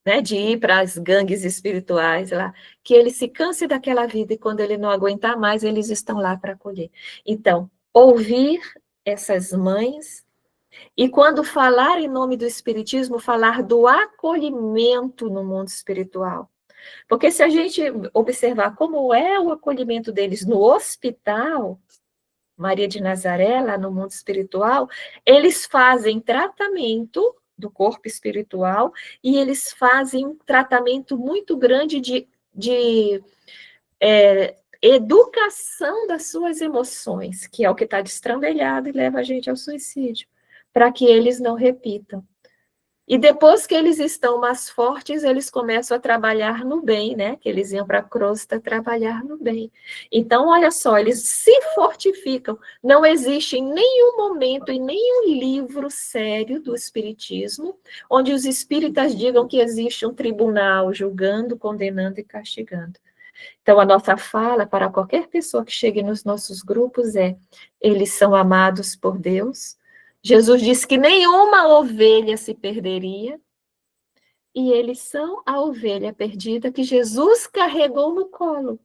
[SPEAKER 4] né, de ir para as gangues espirituais lá, que ele se canse daquela vida e quando ele não aguentar mais, eles estão lá para acolher. Então, ouvir essas mães e quando falar em nome do espiritismo, falar do acolhimento no mundo espiritual. Porque se a gente observar como é o acolhimento deles no hospital, Maria de Nazaré, lá no mundo espiritual, eles fazem tratamento do corpo espiritual e eles fazem um tratamento muito grande de educação das suas emoções, que é o que está destrambelhado e leva a gente ao suicídio, para que eles não repitam. E depois que eles estão mais fortes, eles começam a trabalhar no bem, né? Que eles iam para a crosta trabalhar no bem. Então, olha só, eles se fortificam. Não existe em nenhum momento, em nenhum livro sério do espiritismo, onde os espíritas digam que existe um tribunal julgando, condenando e castigando. Então, a nossa fala para qualquer pessoa que chegue nos nossos grupos é, eles são amados por Deus. Jesus disse que nenhuma ovelha se perderia, e eles são a ovelha perdida que Jesus carregou no colo.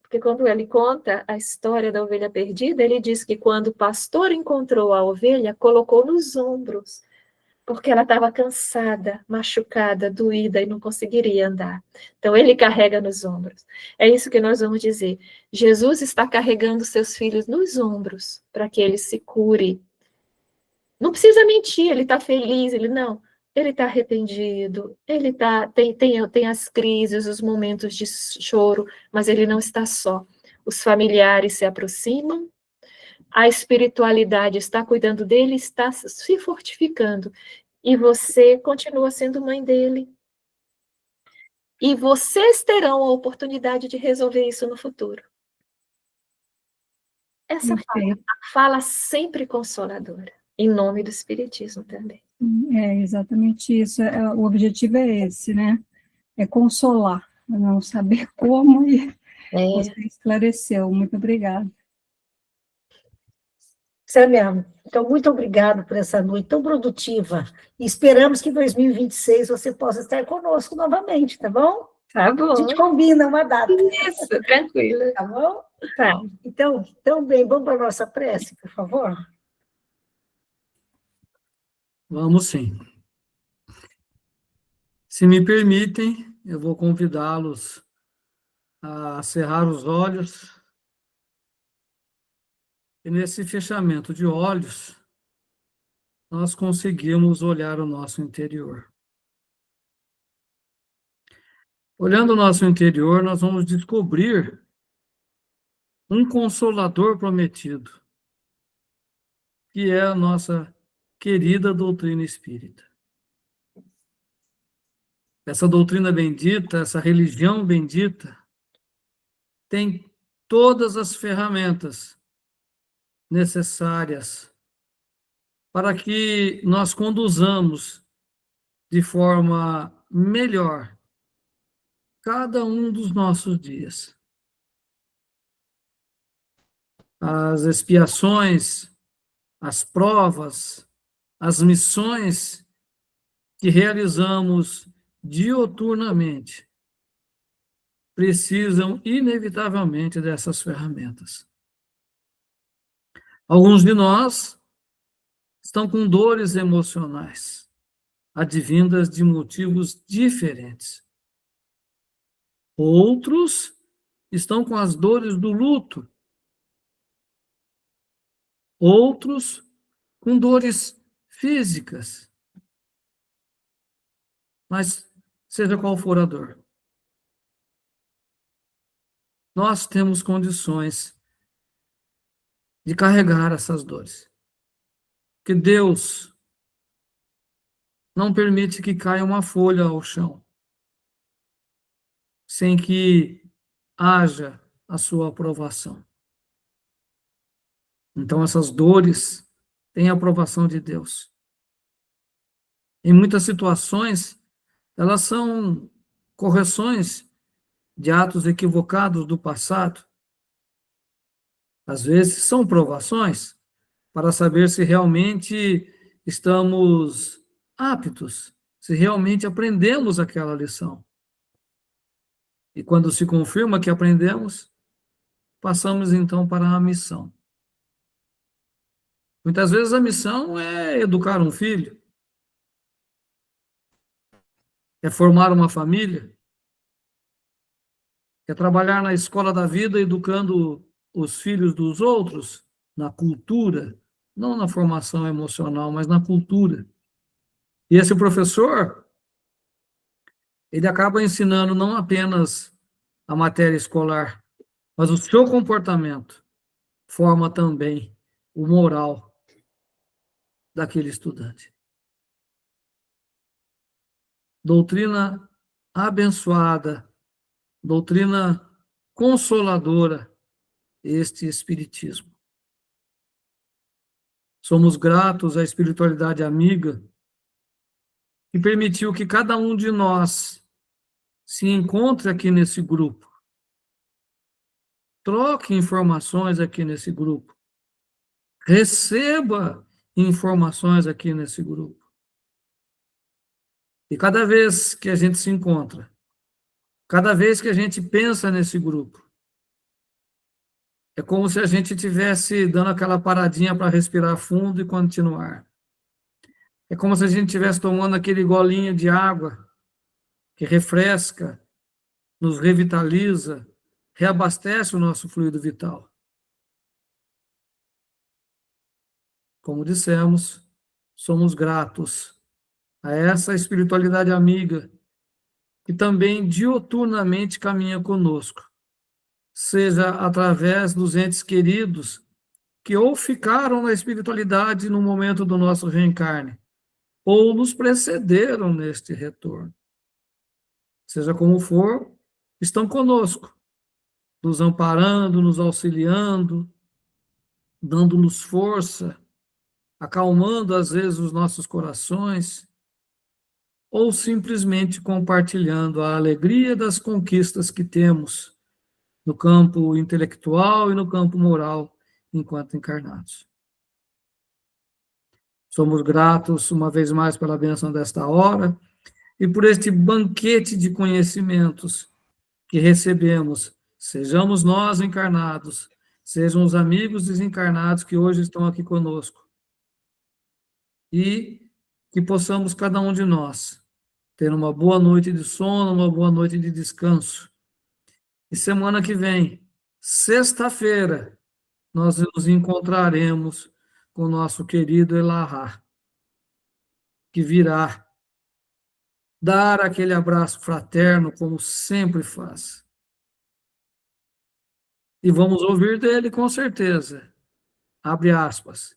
[SPEAKER 4] Porque quando ele conta a história da ovelha perdida, ele diz que quando o pastor encontrou a ovelha, colocou nos ombros, porque ela estava cansada, machucada, doída e não conseguiria andar. Então, ele carrega nos ombros. É isso que nós vamos dizer. Jesus está carregando seus filhos nos ombros, para que eles se curem. Não precisa mentir, ele está feliz, ele está arrependido, ele tem as crises, os momentos de choro, mas ele não está só. Os familiares se aproximam, a espiritualidade está cuidando dele, está se fortificando, e você continua sendo mãe dele. E vocês terão a oportunidade de resolver isso no futuro. Essa fala sempre consoladora. Em nome do espiritismo também.
[SPEAKER 2] É exatamente isso. O objetivo é esse, né? É consolar, não saber como, e você esclareceu. Muito obrigada.
[SPEAKER 1] Sâmia, então, muito obrigada por essa noite tão produtiva. E esperamos que em 2026 você possa estar conosco novamente, tá bom?
[SPEAKER 4] Tá
[SPEAKER 1] A
[SPEAKER 4] bom.
[SPEAKER 1] gente combina uma data,
[SPEAKER 4] Isso, tranquilo.
[SPEAKER 1] tá bom?
[SPEAKER 4] Tá.
[SPEAKER 1] Então bem, vamos para a nossa prece, por favor?
[SPEAKER 5] Vamos sim. Se me permitem, eu vou convidá-los a cerrar os olhos. E nesse fechamento de olhos, nós conseguimos olhar o nosso interior. Olhando o nosso interior, nós vamos descobrir um consolador prometido, que é a nossa querida doutrina espírita. Essa doutrina bendita, essa religião bendita, tem todas as ferramentas necessárias para que nós conduzamos de forma melhor cada um dos nossos dias. As expiações, as provas, as missões que realizamos diuturnamente precisam inevitavelmente dessas ferramentas. Alguns de nós estão com dores emocionais, advindas de motivos diferentes. Outros estão com as dores do luto. Outros com dores físicas. Mas, seja qual for a dor, nós temos condições de carregar essas dores. Que Deus não permite que caia uma folha ao chão, sem que haja a sua aprovação. Então, essas dores têm a aprovação de Deus. Em muitas situações, elas são correções de atos equivocados do passado. Às vezes, são provações para saber se realmente estamos aptos, se realmente aprendemos aquela lição. E quando se confirma que aprendemos, passamos então para a missão. Muitas vezes a missão é educar um filho, é formar uma família, é trabalhar na escola da vida, educando os filhos dos outros, na cultura, não na formação emocional, mas na cultura. E esse professor, ele acaba ensinando não apenas a matéria escolar, mas o seu comportamento forma também o moral daquele estudante. Doutrina abençoada, doutrina consoladora, este Espiritismo. Somos gratos à espiritualidade amiga que permitiu que cada um de nós se encontre aqui nesse grupo, troque informações aqui nesse grupo, receba informações aqui nesse grupo. E cada vez que a gente se encontra, cada vez que a gente pensa nesse grupo, é como se a gente estivesse dando aquela paradinha para respirar fundo e continuar. É como se a gente estivesse tomando aquele golinho de água que refresca, nos revitaliza, reabastece o nosso fluido vital. Como dissemos, somos gratos a essa espiritualidade amiga que também diuturnamente caminha conosco, seja através dos entes queridos que ou ficaram na espiritualidade no momento do nosso reencarne, ou nos precederam neste retorno. Seja como for, estão conosco, nos amparando, nos auxiliando, dando-nos força, acalmando às vezes os nossos corações, ou simplesmente compartilhando a alegria das conquistas que temos no campo intelectual e no campo moral enquanto encarnados. Somos gratos uma vez mais pela bênção desta hora e por este banquete de conhecimentos que recebemos, sejamos nós encarnados, sejam os amigos desencarnados que hoje estão aqui conosco, e que possamos, cada um de nós, ter uma boa noite de sono, uma boa noite de descanso. E semana que vem, sexta-feira, nós nos encontraremos com o nosso querido Elahá, que virá dar aquele abraço fraterno, como sempre faz. E vamos ouvir dele, com certeza. Abre aspas.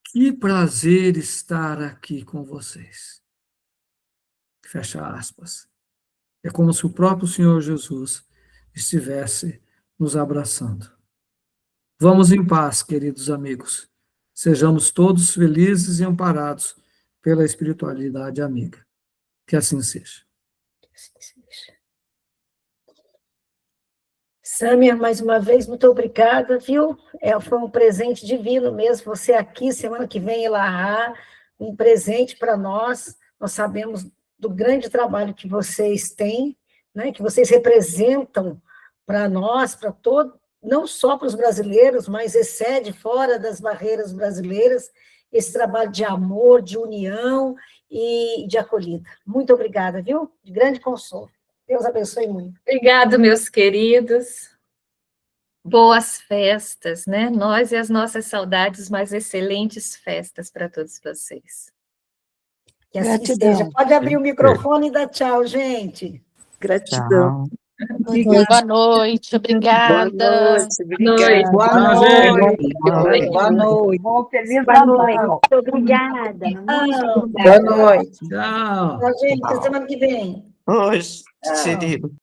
[SPEAKER 5] Que prazer estar aqui com vocês. Fecha aspas. É como se o próprio Senhor Jesus estivesse nos abraçando. Vamos em paz, queridos amigos. Sejamos todos felizes e amparados pela espiritualidade amiga. Que assim seja.
[SPEAKER 1] Sâmia, mais uma vez, muito obrigada, viu? Foi um presente divino mesmo, você aqui, semana que vem, Elahá, um presente para nós. Nós sabemos do grande trabalho que vocês têm, né, que vocês representam para nós, para todo, não só para os brasileiros, mas excede fora das barreiras brasileiras, esse trabalho de amor, de união e de acolhida. Muito obrigada, viu? De grande consolo. Deus abençoe muito.
[SPEAKER 4] Obrigado, meus queridos. Boas festas, né? Nós e as nossas saudades, mas excelentes festas para todos vocês.
[SPEAKER 1] Que assim
[SPEAKER 2] Gratidão.
[SPEAKER 1] seja. Pode abrir o microfone e dar tchau, gente.
[SPEAKER 6] Gratidão.
[SPEAKER 7] Boa noite, obrigada.
[SPEAKER 6] Boa noite, obrigada.
[SPEAKER 5] Boa noite.
[SPEAKER 8] Boa noite.
[SPEAKER 1] Bom, feliz
[SPEAKER 3] Boa noite. Muito obrigada.
[SPEAKER 8] Boa noite.
[SPEAKER 5] Tchau.
[SPEAKER 1] Tchau, gente. Até semana que vem.
[SPEAKER 6] Hoje, querido.